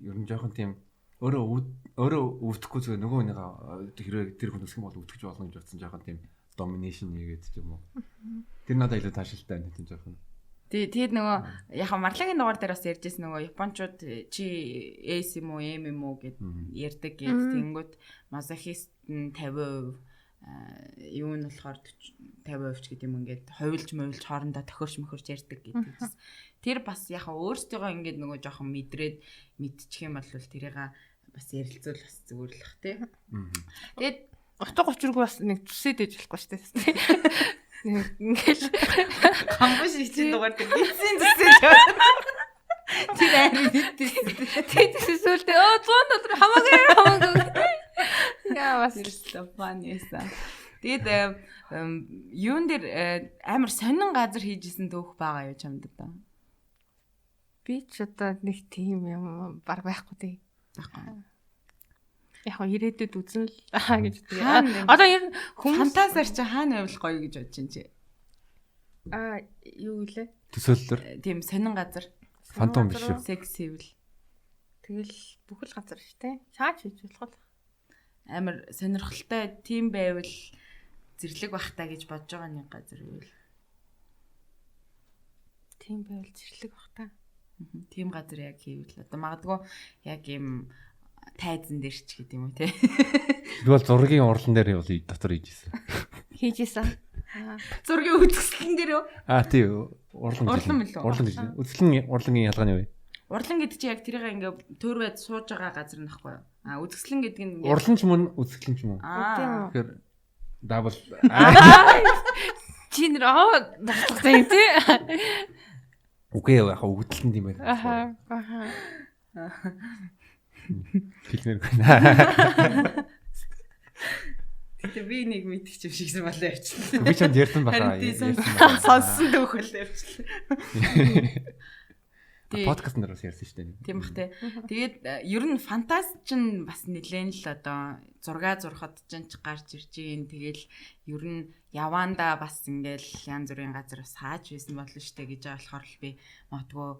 ер нь жоохон тийм өөрөө өвдөхгүй зүгээр нөгөө нэг хэрэг тэр хүн өсөх юм бол өвдөх болно гэж бодсон жоохон тийм доминашн нэгээд ч юм уу. Тэр надад илүү таашаалтай байна тийм жоохон. Тэгээд нөгөө яхаа марлагийн дугаар дээр бас ярьжсэн нөгөө японочууд чи S юм уу M юм уу гэд ярьдаг гэд тэнгүүт мазохист нь 50% юу нь болохоор 50% ч гэдэг юм ингээд ховилж хоорондоо тохиорч ярьдаг гэдэг. Тэр бас яхаа өөрсдөө ингээд нөгөө жоохон мэдчих юм бол тэрийг бас ярилцвал бас зүгээр л бах тий. Тэгээд утга учиргүй бас нэг зүсээд ээж болохгүй шүү дээ. Ингээл хамбаш хийх дугаар дээр бицэн зүсээд. Тэр арай мэдсэн. Тэдээс үлдээ 100 доллар хамаагүй. Яа бас фаниэсэн. Тэгээд юун дээр амар сонин газар хийжсэн төөх байгаа юу чамд одоо? Би ч одоо нэг тийм юм баг байхгүй тий. Яг ирээдүйд үзэн л гэж тэгээ. Одоо ер нь хүмүүс фантазаар чи хаана байвал гоё гэж бодож чинь чи. Юу гэлээ? Төсөөллөөр. Тийм сонин газар. Фантом биш үү? Секс хийвэл. Тэгэл бүхэл газар шүү дээ. Шаач хийж болох л. Амар сонирхолтой тийм байвал зэрлэг бахтаа гэж бодож байгаа нэг газар юу вэ? Тийм байвал зэрлэг бахтаа. Тийм газар яг хийвэл одоо магадгүй яг юм тайзан дээр ч гэдэг юм уу те. Би бол зургийн урлан дээр бол дотор хийжсэн. Хийжсэн. Зургийн үзэсгэлэн дээр үү? Тий урлан гэж. Урлагийн ялгааны вэ? Урлан гэдэг чи яг тэрийг ингээ төөрөөд сууж байгаа газар нөхгүй юу? Үзэсгэлэн гэдэг нь урлан ч мөн үзэсгэлэн ч мөн. Тэгэхээр дабл чи нэр дагтай тий. Үгүй яг өгдөлтөнд юм байна. Хэлмээр байна. Тэгээ би нэг мэдчих юм шигсэн болоо явчихлаа. Би ч ярьсан баха. Сонссон дөхөл явчихлаа. Подкаст нэр бас ярьсан шүү дээ. Тийм бах те. Тэгээд ер нь фантаст чинь бас нэлээд л одоо зураг зурхад чинь гарч ирж гин. Тэгэл ер нь яваанда бас ингээл янз бүрийн газар бас хааж байсан болно штэ гэж байгаа болохоор л би магадгүй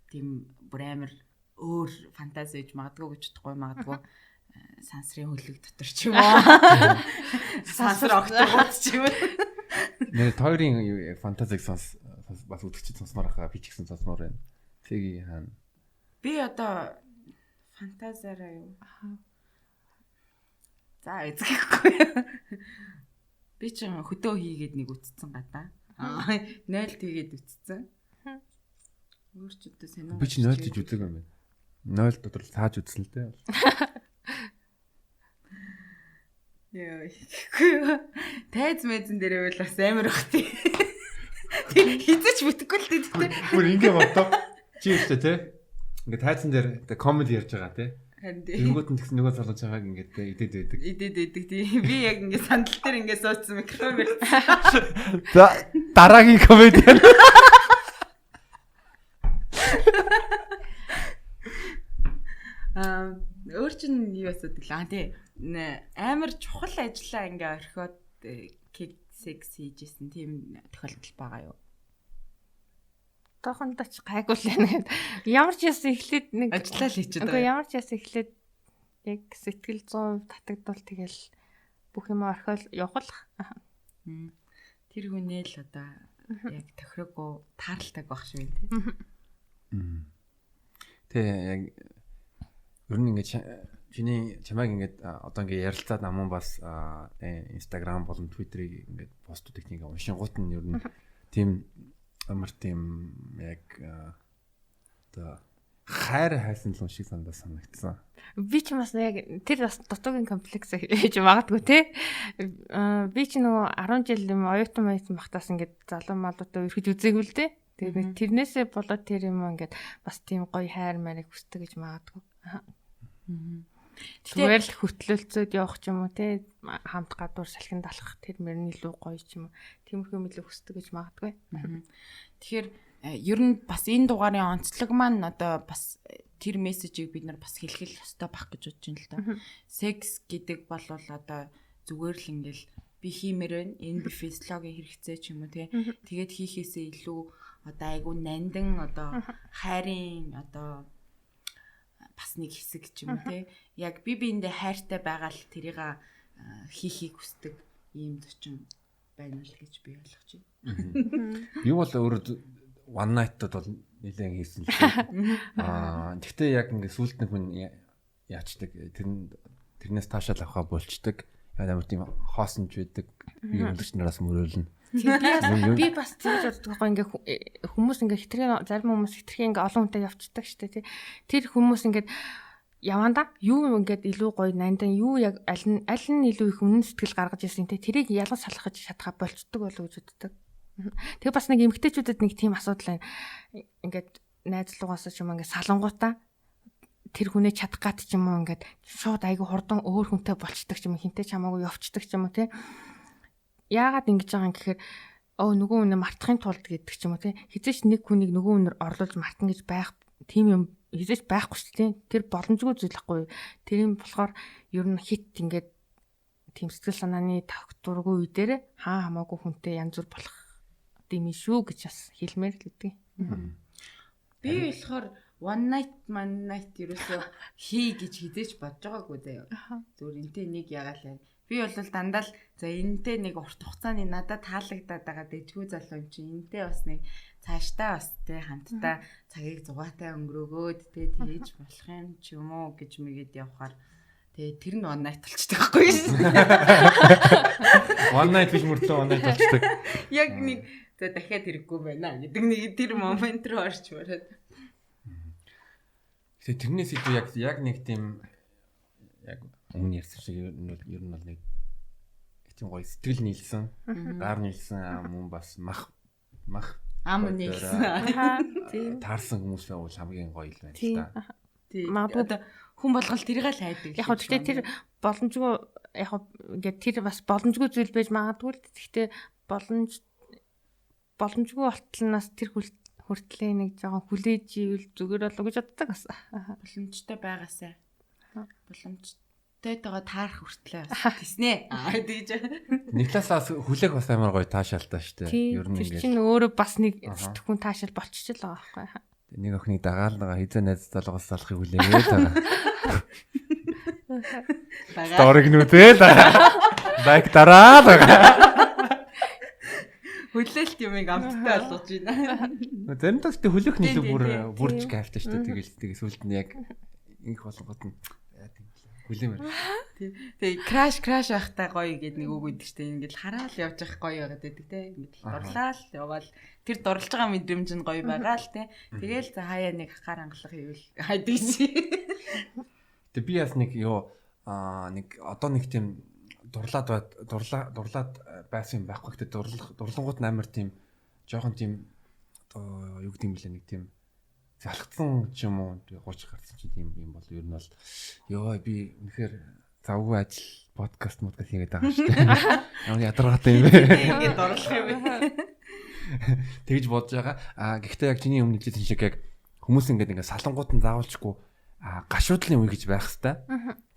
тийм бүр амар өөр фантази гэж магадгүй гэж бодохгүй магадгүй сансрын хөлөг дотор ч юм уу. Сансар огтгууд ч юм уу. Нэр тойрын фантазиг бас үзэгчд сонсмоор хаа би ч гэсэн сонсмоор байна. Тэги хаана. Би одоо фантазиараа юу. За эзэхгүй. Би ч хөдөө хийгээд нэг үтцсэн гадаа. 0 тэгээд үтцсэн. Өөр ч өдөө сонир. Би ч 0 гэж үздэг юм байна. 0 дотор тааж үзсэн л дээ. Яа. Тайз мэдэн дээр байвал бас амар бах тий. Хизэж бүтэхгүй л дээ тий. Бүр ингэ бодоо. Чи ихтэй тий. Ингээ тайзан дээр комеди ярьж байгаа тий. Тэнгүүд нь тэгсэн нөгөө залууч байгааг ингээд идэд байдаг. Идэд байдаг тий. Би яг ингээ сандал дээр ингээ суудсан микрофон барьсан. За дараагийн комеди. Өөр чинь юу асуудаг лаа тий. Амар чухал ажиллаа ингээ орхиод кик секс хийжсэн тийм тохиолдол байгаа юу? Тохондоо ч гайгүй л байна. Ямар ч яс эхлээд нэг ажиллаа л хийчихэж байгаа. Үгүй ямар ч яс эхлээд яг сэтгэл 100% татагдвал тэгэл бүх юм орхиол явуулах. Тэр хүнээ л одоо яг тохироогүй тааралтай байх шиг байна тий. Тэ яг ер нь ингээд чиний чамайг ингээд одоо ингээд ярилцаад намун бас Instagram болон Twitter-ийг ингээд постуудыг нэг уншингууд нь ер нь тийм амар тийм яг одоо хайр хайсан л шиг санагдсан. Би ч бас яг тэр бас дутуугийн комплекс хийж магадгүй те. Би ч нөгөө 10 жил юм оюутан байсан багтаас ингээд залуу малуудаа өрхөж үзээгүй л те. Тэгээд тэрнээсээ болоод тэр юм ингээд бас тийм гоё хайр марыг хүсдэг гэж магадгүй. Зүгээр л хөтлөлцөөд явах ч юм уу те, хамт гадуур салхинд алхах тэр мөрний илүү гоё ч юм уу. Тиймэрхүү мэлээ хүсдэг гэж магадгүй. Тэгэхээр ер нь бас энэ дугаарын онцлог маань одоо бас тэр мессежийг бид нар бас хэлхэл ёстой байх гэж бодож байна л да. Секс гэдэг бол одоо зүгээр л ингээл би хиймээр байна. Энэ би физиологийн хэрэгцээ ч юм уу те. Тэгээд хийхээсээ илүү одоо айгу нандан одоо хайрын одоо бас нэг хэсэг ч юм уу те. Яг би биэндээ хайртай байгаа л тэрийг хийхийг хүсдэг ийм зочин байна л гэж би ойлгож байна. Би бол өөрөө one night-д бол нэлээд хийсэн л дээ. Гэхдээ яг ингээд сүулт нэг хүн яачдаг тэрнээс таашаал авахаа болчдөг. Яг амар тийм хоосонч байдаг. Би өндөрч нараас мөрөөлнө. Би бас тийж боддог байхгүй ингээ хүмүүс ингээ хитрхийн зарим хүмүүс хитрхийн ингээ олон хүнтэй явцдаг штэ тий. Тэр хүмүүс ингээ яванда юу ингээд илүү гоё нандан юу яг аль нь илүү их үнэн сэтгэл гаргаж ирсэн тий. Тэрийг ялгаж салгах шатгаа болцдог болов гэж боддог. Тэгээ бас нэг эмгтээчүүдэд нэг тийм асуудал байна. Ингээд найзлуугаас ч юм ингээ салангуудаа тэр хүнээ чадах гад ч юм уу ингээд шууд айгу хурдан өөр хүнтэй болцдог ч юм уу хинтээ ч хамаагүй явцдаг ч юм уу тий. Яагаад ингэж байгаа юм гэхээр нөгөө үнэ мартахын тулд гэдэг ч юм уу тий. Хизээч нэг хүнийг нөгөө үнээр орлуулж мартан гэж байх тийм юм хизээч байхгүй шүү тий. Тэр боломжгүй зүйл ахгүй. Тэр юм болохоор ер нь хит ингээд тийм сэтгэл санааны тогтворгүй үе дээр хамаагүй хүнтэй янз бүр болох юм шүү гэж бас хэлмээр л үгүй. Би болохоор one night ерөөсөө хий гэж хизээч бодож байгаагүй заяа. Зүгээр энтэй нэг ягаал. Би бол дандаа л за энтэй нэг урт хугацааны надад таалагдаад байгаа дэжгүй залуу юм чи энтэй бас нэг цаашдаа бас тэ хамтдаа цагийг зугаатай өнгөрөөгөөд тэ тгийж болох юм ч юм уу гэж мэгээд явхаар Тэгээ тэр нь one night болчихдог байхгүй юу? One night биш мөртлөө one night болчихдог. Яг нэг за дахиад хэрэггүй байна гэдэг нэг тэр момент руу орч мараад. Тэгээ тэрнээс илүү яг нэг тийм яг өмнө ярьсан шиг ер нь бол нэг тийм гоё сэтгэл нийлсэн, гар нийлсэн мөн бас мах ам нийлсэн. Таарсан хүмүүс байвал хамгийн гоё л байна л да. Тийм. Одоо хүн болгол тэрийг л хайдаг. Яг хөө гэхдээ тэр боломжгүй яг ингээд тэр бас боломжгүй зүйл байж магадгүй л гэхдээ боломжгүй болтлоноос тэр хүртлээ нэг жоохон хүлээж ивэл зүгээр болов гэж боддог бас. Боломжтой байгаасаа. Боломжтой байгаа таарах хүртлээ бас тийснэ. Тэгж. Нэг талаас хүлээх бас амар гоё таашаалтай шүү дээ. Ер нь ингээд чинь өөрөө бас нэг сэтгүүн таашаал болчихж л байгаа байхгүй. Нэг охиныг дагаал байгаа хизээ найз залгаас салахыг хүлээгээд байгаа. Сториг нүдэл. Лайк дараа байгаа. Хүлээлт юмыг амттай болгож байна. Заримдаа ч хүлээх нэг бүрж кайфтай шүү дээ. Тэгээ сүлд нь яг инх болгоод нь хүлээмэр. Тэгээ краш байхтай гоё гэдэг нэг үг өгдөг шүү дээ. Ингээл хараал явж явах гоё байгаад байдаг те. Ингээл дурлал яваал тэр дурлж байгаа мэдрэмж нь гоё байгаа л те. Тэгээл за хаяа нэг гар ангалах ивэл хайдаг чи. Тэгээ би бас нэг нэг одоо нэг тийм дурлаад байсан юм байхгүй гэхдээ дурлангууд амар тийм жоохон тийм одоо юу гэдэг юм бэлээ нэг тийм залхацсан ч юм уу 30 гарсан ч тийм юм бол ер нь бол би үнэхээр завгүй ажил подкаст хийгээд байгаа шүү дээ. Ямар ядаргаатай юм бэ? Ингээд дурлах юм бэ? Тэгж бодож байгаа. Гэхдээ яг чиний өмнө хэлсэн шиг яг хүмүүс ингээд салангууд нь заавалчгүй гашуудлын үе гэж байх хэвээр.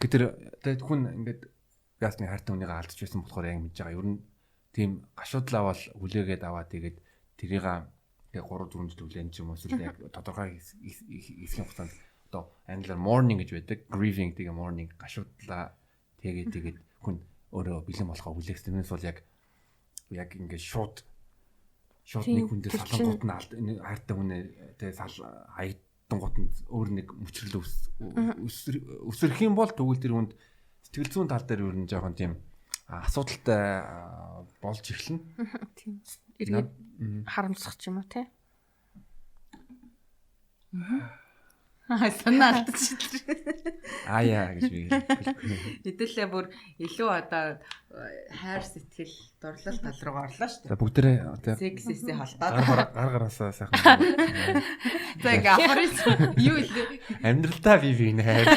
Тэгээд хүн ингээд гасны харт хүнийг алдж байсан болохоор яг мэдж байгаа. Ер нь тийм гашуудлаа бол хүлээгээд аваад тэгээд тэрийг яг 3-4 жил хүлээн ч юм уу эсвэл яг тодорхой хэсгийн хугацаанд одоо англиар mourning гэж байдаг. Grieving тэгээ mourning гашуудлаа тэгээд хүн өөрөө бэлэн болохоо хүлээх. Тэрнээс бол яг ингээд шууд нэг хүндээ салангууд нь хайртай хүнээ тэгээ хаягдангууд нь өөр нэг мөчрөл өсрөх юм бол тэгвэл тэр хүнд сэтгэл зүйн тал дээр ер нь жоохон тийм асуудалтай болж эхэлнэ. Тийм. Эргээд харамсах ч юм уу те. Санаа алдчих. Яа гэж би. Хэдүүлээ бүр илүү одоо хайр сэтгэл дурлал тал руу орлоо шүү дээ. За бүгдээрээ сексэсээ холбоод гаргараасаа сайхан. За ингээ авах юу илээ. Амьдралдаа би хайр.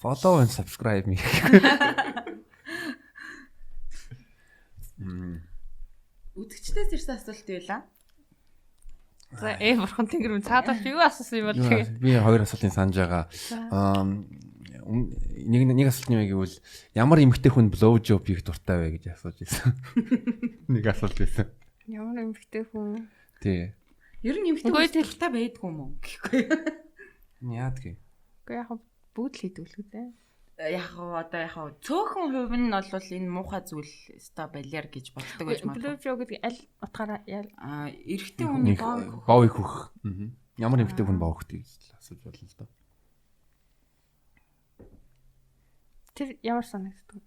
Follow and subscribe me. Үзэгчдээс ирсэн асуулт байлаа. За бурхан тэнгэр минь цаадаа юу асуусан юм бол тэгээ. Би хоёр асуултыг санаж байгаа. Нэг асуулт нь юу гэвэл ямар эмэгтэй хүн blow job хийх дуртай вэ гэж асууж байсан. Нэг асуулт байсан. Ямар эмэгтэй хүн? Тий. Ер нь эмэгтэй хүн дуртай байдгүй юм уу гэхгүй. Яадгүй. Гэхдээ яг бүгд л хийдэг л үү те. Яг цөөхөн хувь нь бол энэ муухай зүйл өстой балиар гэж боддог гэж магадгүй. Blow job гэдэг аль утгаараа эрэгтэй хүний боо их хөх. Ямар эмэгтэй хүн боо хөхтэй гэж асууж болно л доо. Тэр ямар санагддаг?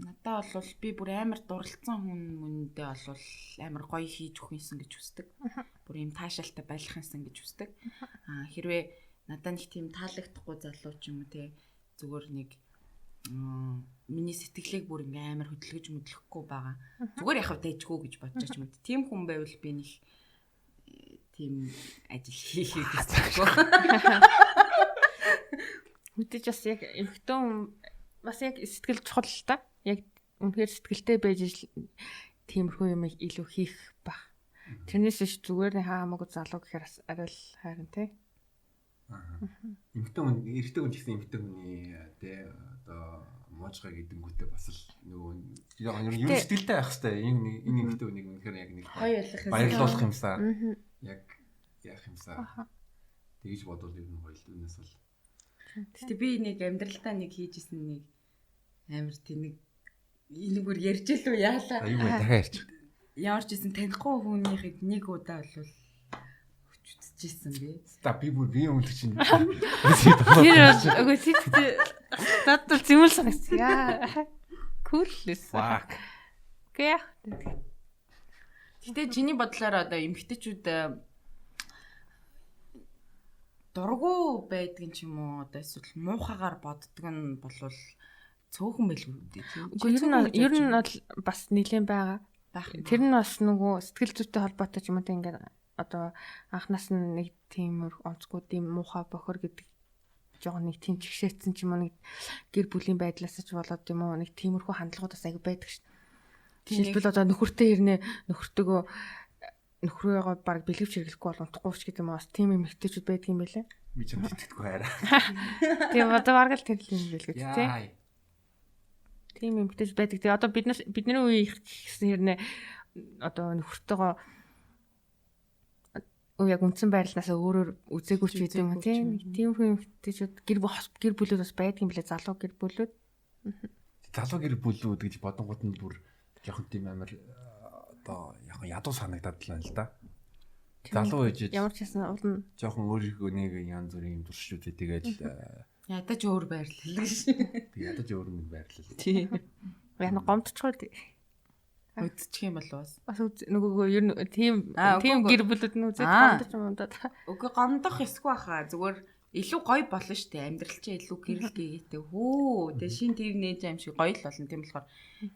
Надаа бол би бүр амар дурлцсан хүндээ бол амар гоё хийж өгөхийнсэн гэж хүсдэг. Бүр юм таашаалтай байх юмсан гэж хүсдэг. Хэрвээ надад нэг тийм таалагдахгүй залуу ч юм уу те зүгээр нэг миний сэтгэлийг бүр ингээм амар хөдөлгөж мэдлэхгүй байгаа. Зүгээр яхав дэжгүй гэж бодож ч мэд. Тийм хүн байвал би нэг тийм ажил хийхийг хүсэхгүй. Мэдээж бас яг эмхтэн бас яг сэтгэл чухал л та. Яг үнэхээр сэтгэлтэй байж тиймэрхүү юм илүү хийх баг. Тэрнээс ч зүгээр хамаагүй залуу гэхээр арай л хайрын те. Эмэгтэй хүн эрэгтэй хүн гэсэн эмэгтэй хүний тий одоо моожгаа гэдэнгүүтээ бас л нөгөө ер нь сэтгэлтэй байх хэвээр энэ эмэгтэй хүнийг үнэхээр яг нэг баярлуулах юмсаа яг яах юмсаа тэгж бодвол ер нь гоё л үнээс бол. Гэтэ би нэг амьдралдаа нэг хийжсэн нэг амар тэнэг энэгээр ярьж л үү яалаа. Аюу дахиад ярьж. Ямар ч гэсэн танихгүй хүнийхийг нэг удаа бол мэдчихсэн би. Та би бүр би өмнө чинь. Тэр үгүй тийм надад зэмэл санагц. Яа. Cool лээс. Fuck. Гэ. Гэтэ чиний бодлоор одоо эмэгтэйчүүд дургу байдаг ч юм уу одоо эсвэл муухагаар боддог нь болвол цөөхөн байлгүй үү? Үгүй ер нь бол бас нэлээд байгаа. Тэр нь бас нөгөө сэтгэл зүйтэй холбоотой ч юм уу ингээд одоо анхнаас нь нэг тиймэр онцгүй тийм муухай бохор гэдэг жоохон нэг тийм чигшээцсэн ч юм уу нэг гэр бүлийн байдлаас ч болоод юм уу нэг тиймэрхүү хандлагууд бас аягүй байдаг шүү дээ. Жишээлбэл одоо нөхөртэй ирнэ нөхөртөөгөө нөхрөөгөө баг бэлгэвч хэрэглэхгүй бол унтахгүй ч гэдэг юм уу бас тийм эмэгтэйчүүд байдаг юм байлээ. Би ч юм итгэдэггүй хараа. Тийм одоо баг л тэр л юм байлгүй тийм. Тийм эмэгтэйч байдаг. Тэгээ одоо бидний үе их гэсэн хэрнээ одоо нөхөртөөгөө яг үндсэн байрлалаас өөрөөр үзээгүй ч гэдэг юм тийм. Тийм эмэгтэйчүүд гэр бүлүүд бас байдаг юм билээ залуу гэр бүлүүд. Залуу гэр бүлүүд гэж бодонгууд нь бүр жоохон тийм амар одоо яг ядуу санагдаад л байна л да. Залуу ээж ямар ч гэсэн уул нь жоохон өөрийнхөө нэг янз бүрийн туршилтуудыг тэгээд ядаж өөр байрлал гэж. Ядаж өөр нэг байрлал. Тийм. Яг нэг гомдчихгүй Үдчих юм бол бас нөгөө ер нь тийм гэр бүлүүд нь үзээд гомдож юм даа. Үгүй гомдох эсгүй баха. Зүгээр илүү гоё болно шүү дээ. Амьдрал чинь илүү гэрэл гээтэй. Хөө. Тэгээ шин тэр нээж юм шиг гоё л болно. Тийм болохоор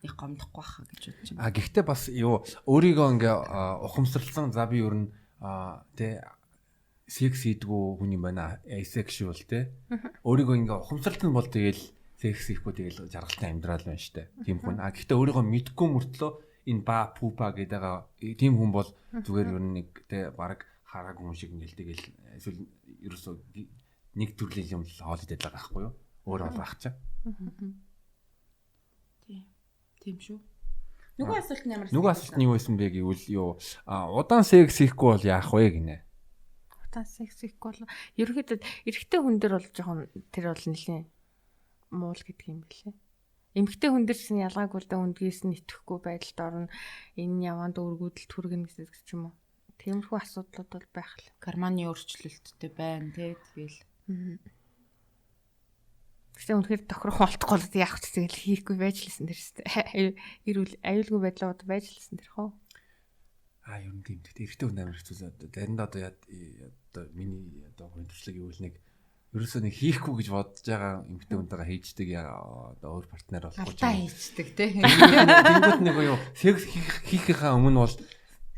их гомдохгүй баха гэж бодож байна. Гэхдээ бас юу өөрийгөө ингээ ухамсарлсан за би ер нь тэ секс хийдгүү хүн юм байна. Asexual тэ. Өөрийгөө ингээ ухамсарлан бол тэгэл секс хийхгүй тэгэл жаргалтай амьдрал байна шүү дээ. Тийм хүн. Гэхдээ өөрийгөө мэдгүй мөртлөө энэ ба пупа гэдэг тийм хүн бол зүгээр ер нь нэг тэ баг хараагүй хүн шиг ингээл тэгэл эсвэл ерөөсөө нэг төрлийн юм л хоол идэл байгаа байхгүй юу? Өөр олгах чаа. Тийм шүү. Нөгөө асуулт нь ямар? Нөгөө асуулт нь юу байсан бэ гэвэл юу удаан секс хийхгүй бол яах вэ гинэ? Удаан секс хийхгүй бол ерөөхдөө эрэгтэй хүн дээр бол жоохон тэр бол нэлийн муул гэдэг юм билээ. Эмэгтэй хүн дээр чинь ялгаагүй л да үндгээс нь итгэхгүй байдалд орно. Энэ яванд өргөдөл түргэн гэсэн ч юм уу. Тиймэрхүү асуудлууд бол байх л. Гормоны өөрчлөлттэй байна тий тэгэл. Гэхдээ үнэхээр тохирох болтохгүй л яах ч тэгэл хийхгүй байж лсэн дэр өстэй. Эрүүл аюулгүй байдлууд байж лсэн дэр хоо. Ер нь тийм. Гэхдээ эрэгтэй хүн амар хэцүү. Заримдаа одоо миний одоо хувьчлаг юу л нэг ерөөсөө нэг хийхгүй гэж бодож байгаа эмэгтэй хүнтэйгээ хийждэг одоо өөр партнер болох гэж алдаа хийждэг тий. Тэнгүүд нэг юу секс хийхийнхаа өмнө бол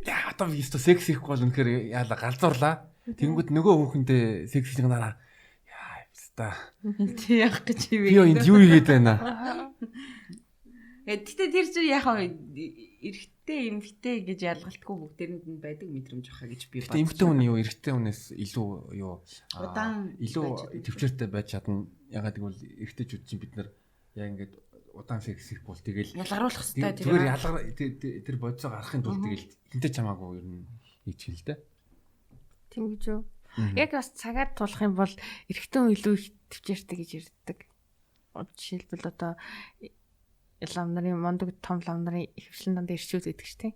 яа одоо би өстө секс хийхгүй бол үнэхээр яалаа галзуурлаа. Тэнгүүд нөгөө хүүхэндээ секс хийх нараа яа өстө тий яах гэж би энд юу хийгээд байна. Гэтэ тэр чинь яхаа эрэгтэй эмэгтэй гэж ялгалтгүй бүгдээрэнд нь байдаг мэдрэмж баха гэж би бодсон. Эмэгтэй хүн юу эрэгтэй хүнээс илүү юу удаан илүү төвчээртэй байж чадна. Ягаад гэвэл эрэгтэйчүүд чинь бид нар яг ингээд удаан секс хийх бол тэгэл ялгаруулах хэрэгтэй зүгээр ялгар тэр бодисоо гарахын тулд тэгэл хинтээ чамаагүй ер нь хийчих л дээ. Тийм гэж юу? Яг бас цагаад тулах юм бол эрэгтэй хүн илүү их төвчээртэй гэж ярьдаг. Жишээлбэл одоо лам нарын мондөг том лам нарын хөвшлэн дандаа ирчүүд байдаг шүү дээ.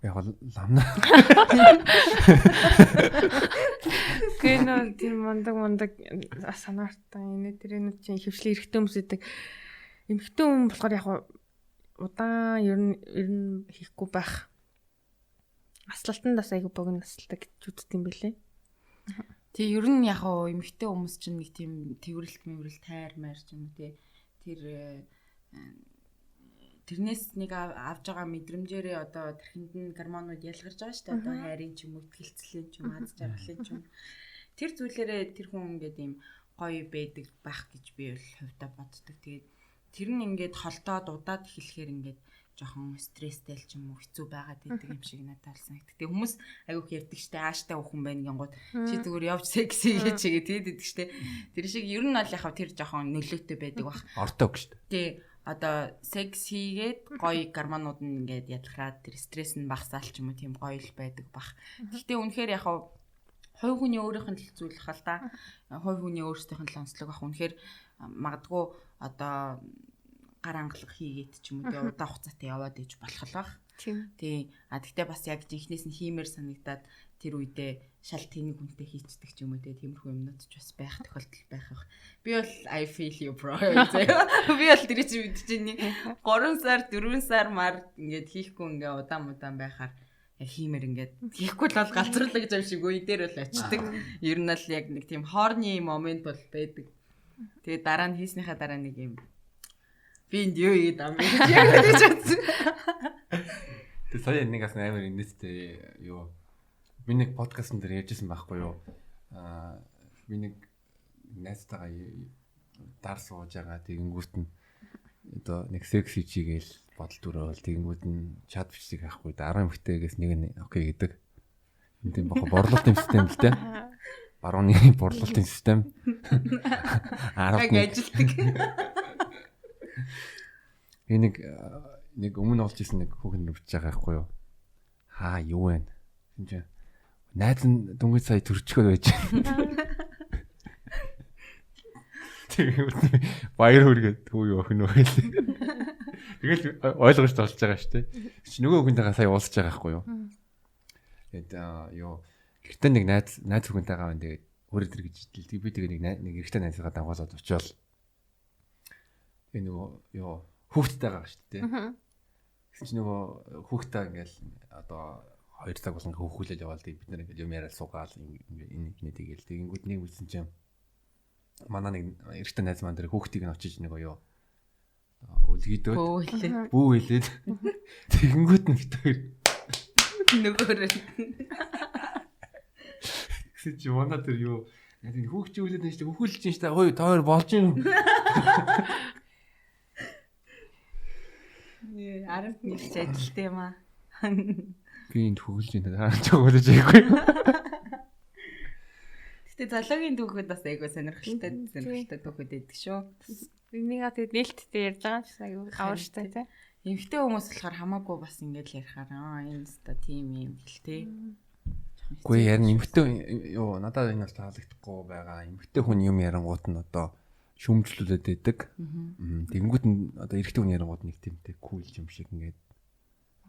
Яг лам нар. Гэнэ тийм мондөг санаартаа энэ тэрэнүүд чинь хөвшлийн эрэгтэй хүмүүс байдаг. Эмэгтэй хүн болохоор яг удаан ер нь хийхгүй байх. Аслалтанд бас айгүй богино аслалтаа гэж үздэг юм билээ. Тэг ер нь яг эмэгтэй хүмүүс чинь нэг тийм тэрвэрлэлт тайр маяр ч юм уу тэр тэрнээс нэг авж байгаа мэдрэмжээрээ одоо тэрхэнд нь гормонууд ялгарч байгаа шүү дээ. Одоо хайрын ч юм уу, ихтгэлцлийн ч юм, аз жаргалын ч юм. Тэр зүйлээрээ тэр хүн ингээд ийм гоё байдаг байх гэж би бол хувьдаа боддог. Тэгээд тэр нь ингээд холдоод удаад эхлэхээр ингээд жоохон стресстэй л ч юм уу хэцүү байгаад байдаг юм шиг надад санагдав. Тэгээ хүмүүс айгүйх ярьдаг штэ ааштай хүн байна гингууд чи зүгээр явж секс хийгээч тэгээд байдаг штэ. Тэр шиг ер нь бол яхав тэр жоохон нөлөөтэй байдаг бах. Ортог штэ. Тий. Одоо секс хийгээд гоё гормонууд нь ингээд ялгараад тэр стресс нь багасаал ч юм уу тийм гоё л байдаг бах. Гэхдээ үнэхээр яхав хувь хүний өөрийнх нь л зүйл хал та. Хувь хүний өөрсдийнх нь л онцлог бах. Үнэхээр магадгүй одоо гар ангалах хийгээд ч юм уу тий удаан хугацаатай яваад иж болох л бах. Тий. Тэгтээ бас яг жинхнээс нь хиймээр санагдаад тэр үедээ шал тэнэг хүнтэй хийцдэг ч юм уу тиймэрхүү юмнууд ч бас байх тохиолдол байх. Би бол I feel you bro. Би бол тэр чинь мэдчихэний 3 сар 4 сар мар ингээд хийхгүй ингээ удаан байхаар яг хиймээр ингээд хийхгүй л бол галзуурлаа гэж юм шиг үе дээр бол очдөг. Ер нь л яг нэг тийм хоорны момент бол байдаг. Тэгээ дараа нь хийснийхаа дараа нэг юм би энд юу ийд ам гэж бодсон. Тэгээ сая нэг ас амар инээстэй юу миний подкастн дээр ярьжсэн байхгүй юу? Миний найзтайгаа дар сууж байгаа тэгэнгүүт нь одоо нэг секси чигээл бодол төрөөл тэгэнгүүт нь чат бичиг авахгүй 10 эмэгтэйгээс нэг нь окей гэдэг. Энд тийм бохо борлуулалтын систем л дээ. Барууны борлуулалтын систем. Яг ажилтдаг. Нэг өмнө олж исэн нэг хүүхэн нүвч байгаа байхгүй юу? Хаа юу вэ? Энд найз нь дүнгийн сая төрчихөд байж байна. Тэгээд баяр хүргээд түү юу охин үү гэлээ. Тэгэл ойлгож толж байгаа шүү дээ. Чи нөгөө хүнтэйгээ сая уулзж байгаа байхгүй юу? Тэгээд юу гэртээ нэг найз хүнтэйгээ байна. Тэгээд өөрөө тэр гэж хэлдэг. Би тэгээ нэг эрэгтэй найзгаа дагуулад очивол нөгөө юу хүүхдтэй байгаа шүү дээ. Чи нөгөө хүүхдтэй ингээл одоо 2 цаг болсон хөөхүүлээд яваал бид нар ингээл юм яриад суугаал энэ тэгээл тэгэнгүүт нэг үлсэн чинь манай нэг эрэгтэй найз маань дээр хүүхдийг нь очиж нэг юу үлгийдөөд бүү хэлээд тэгэнгүүт нь бит хоёр нөгөөрөө гэсэн чи манай тэр юу хүүхд чи үлээд энэ хөөхүүлж чинь штэ хөөе та хоёр болж юм. Арамт нэрч ажилт юм аа. Би энд хөглөж байна. Хараач хөглөж байгаагүй. Гэтэ залуугийн түүхэд бас айгүй сонирхолтой түүхэд байдаг шүү. Энийгээ тэгээд нээлттэй ярьж байгаа ч аюу авар штэ тий. Эмэгтэй хүмүүс болохоор хамаагүй бас ингэж ярихаар энэ ста тим юм гэл тий. Үгүй ярин эмэгтэй юу надад энэ бас таалагдахгүй байгаа. Эмэгтэй хүн юм ярангуут нь одоо шүмжлүүлээд байдаг. Тэгэнгүүт нь одоо эрэгтэй хүн ярангууд нэг тиймтэй кул юм шиг ингээд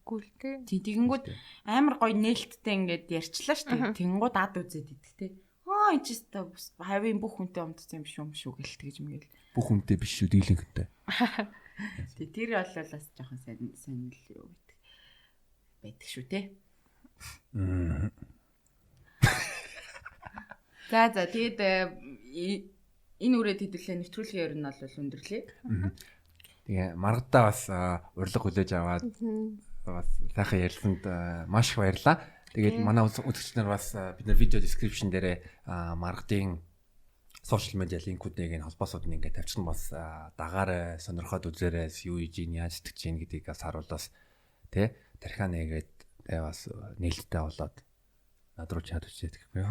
кул тий. Тэгэнгүүт амар гоё нээлттэй ингээд ярьчлаа шүү дээ. Тэнгууд ад үзээд идэг тий. Энэ ч өстө хавийн бүх хүнтэй умдсан юм шүү гэлт гэж мгээл. Бүх хүнтэй биш шүү дийлэнхэнтэй. Тэр бол бас жоохон сайн л юу байдаг шүү тий. За тэгээд энэ үрээд хэдүүлээ нэвтрүүлгийн ер нь бол өндөрлөө. Тэгээ маргадаа бас урилга хүлээж аваад бас сайхан ярилцсанд маш их баярлалаа. Тэгээд манай үзэгч нар бас бид нар видео description дээрээ маргадын сошиал медиа линкүүдийг энэ холбоосууд нь ингээд тавьчихсан бас дагаарай сонирхоод үзээрэй юу хийж ийн яаж итгэж ийн гэдгийг бас харуулаас тий тархиа нэгээд бас нээлттэй болоод над руу чад үчээд гэхгүй юу.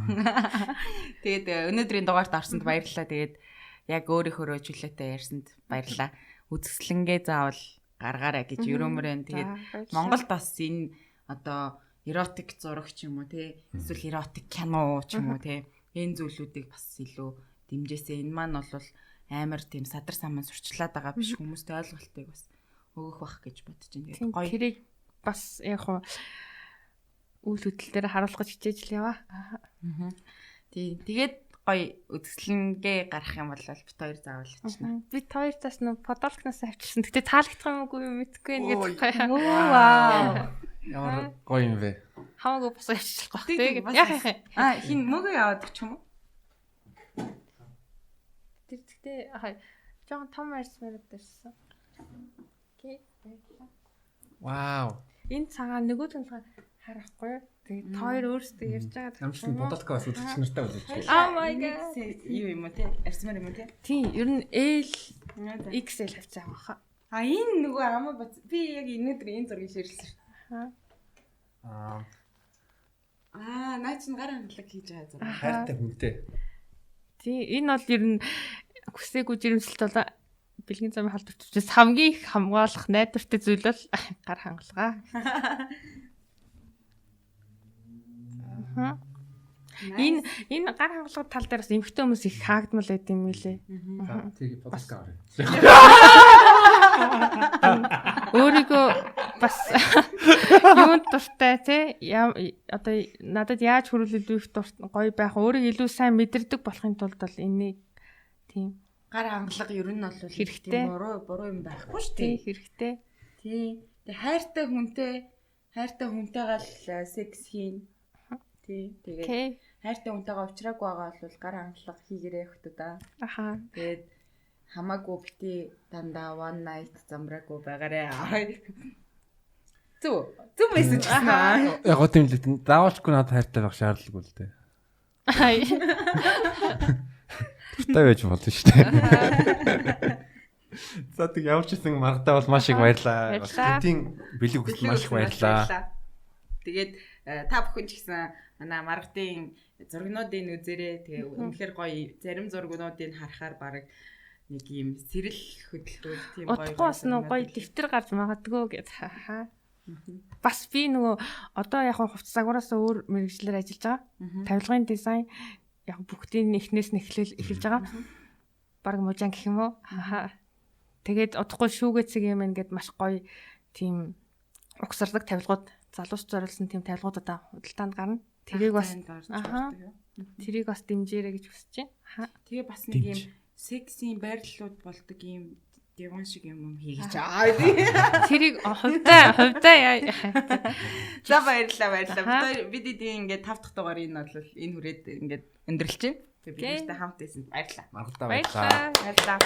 Тэгээд өнөөдрийн дугаарт орсонд баярлалаа. Тэгээд яг өөрийнхөө жилеттэй ярьсанд баярлалаа. Үзэсгэлэнгээ заавал гаргаарай гэж өрөөмөрэн. Тэгээд Монголд бас энэ одоо эротик зураг ч юм уу тий эсвэл эротик кино ч юм уу тий энэ зүйлүүдийг бас илүү дэмжээсэй. Энэ маань бол амар тийм садар саман сурчлаад байгаа биш хүмүүстэй ойлголтыг бас өгөх бах гэж бодож байна. Тэгээд гоё тэрийг бас яг хуу үйл хөдлөл дээр харуулах гэж хичээж л яваа. Тийм. Тэгээд гоё үзэсгэлэнгээ гарах юм бол бит хоёр заавал хичнэ. Бит хоёр тас нөө подолкноос авчирсан. Гэтэ таалагдах юм уу мэдгүй нэг гэдэг. Вау. Ямар гоё юм бэ? Хамаагүй босоо авчирчих واخ тэгээд яах юм. Хин мөгөө яваад ч юм уу? Тэр гэхдээ жоохон том арьсмаар дэрсэн. Окей. Вау. Энэ цагаан нөгөө цагаан харахгүй. Тэгээд хоёр өөрсдөө ярьж байгаа. Амжилт бодолко бас үзэгч нартай үзэж байна. Oh my god. Юу юм уу те? Арьсмаар юм уу те? Тийм, ер нь L XL хавцаа байгаа. Энэ нөгөө амаа бац. Би яг өнөөдөр энэ зургийг ширлсэн. Наа чин гар хангалаг хийж байгаа зураг. Хайртай хүнтэй. Тийм, энэ бол ер нь хүсээгүй жирэмсэлт бол бэлгийн замын халдварчдаас хамгийн их хамгаалах найдвартай зүйл бол гар хангалгаа. Энэ гар хангалгын тал дээр бас эмхтэй хүмүүс их хаагдмал байт юм билээ. Тэгээ подкаст аваа. Өөрийгөө бас юунд дуртай тий одоо надад яаж хөрвүүлээд их гоё байх өөрийг илүү сайн мэдэрдэг болохын тулд бол энийг тийм гар хангалга ер нь бол хэрэгтэй буруу юм байхгүй шүү дээ. Хэрэгтэй. Тий. Тэгээ хайртай хүнтэйгээ л секс хийн. Тий. Тэгээд хайртай хүнтэйгээ уулзраагүй байгаа бол гар хангалга хийгэрэй хөтөдөө. Аха. Тэгээд хамаагүй бити дандаа one night замраагүй байгаарэ. Зүг мессеж байна. Яг гоо тийм л даавалчгүй надад хайртай байх шаардлагагүй л дээ. Хай. Тустай байж болно шүү дээ. За тэг явж исэн маргатай бол маш их баярлаа. Бас тийм бэлэг өгсөн маш их баярлаа. Тэгээд та бүхэн ч гэсэн манай маргатын зургнуудын үзээрээ тэгээ үнэхээр гоё зарим зургнуудыг харахаар баг нэг юм сэрэл хөдөлгөөл тийм гоё. Утгагүй бас нэг гоё дэвтэр гарч магадгүй гэд хаа. Бас би нөгөө одоо яг хувцас агуураас өөр мэрэгчлэр ажиллаж байгаа. Тавилгын дизайн яг бүгдийн эхнээс нь эхэлж байгаа. Бараг мужаан гэх юм уу? Тэгээд удахгүй шүүгээцэг юм ингээд маш гоё тийм угсардаг тавилгууд залуус зориулсан тийм тавилгууд одоо худалдаанд гарна. Тэрийг бас тэрийг бас дэмжээрэй гэж хүсэж байна. Тэгээ бас нэг юм сексийн байрлалууд болдог юм диван шиг юм хийгэж тэрийг хувьдаа яа. За баярлалаа. Бид ингээд 5 дахь дугаар энэ бол энэ хүрээд ингээд өндөрлж байна. Тэгээ бидтэй хамт байсан баярлалаа. Баярлалаа.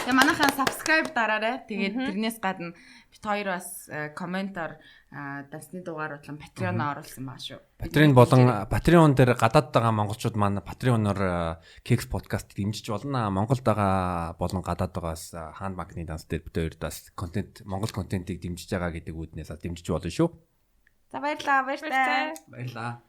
Тэгээ манайхаа subscribe дараарай. Тэгээд тэрнээс гадна бит хоёр бас комментоор дасны дугаар болон Patreon-аа оруулсан байгаа шүү. Patreon дээр гадаад байгаа монголчууд маань Patreon-оор Keks podcast дэмжиж болно. Монголд байгаа болон гадаад байгаас Хаан банкны данс дээр бит хоёр бас Монгол контентийг дэмжиж байгаа гэдэг үүднээс дэмжиж болно шүү. За баярлалаа. Баярлалаа.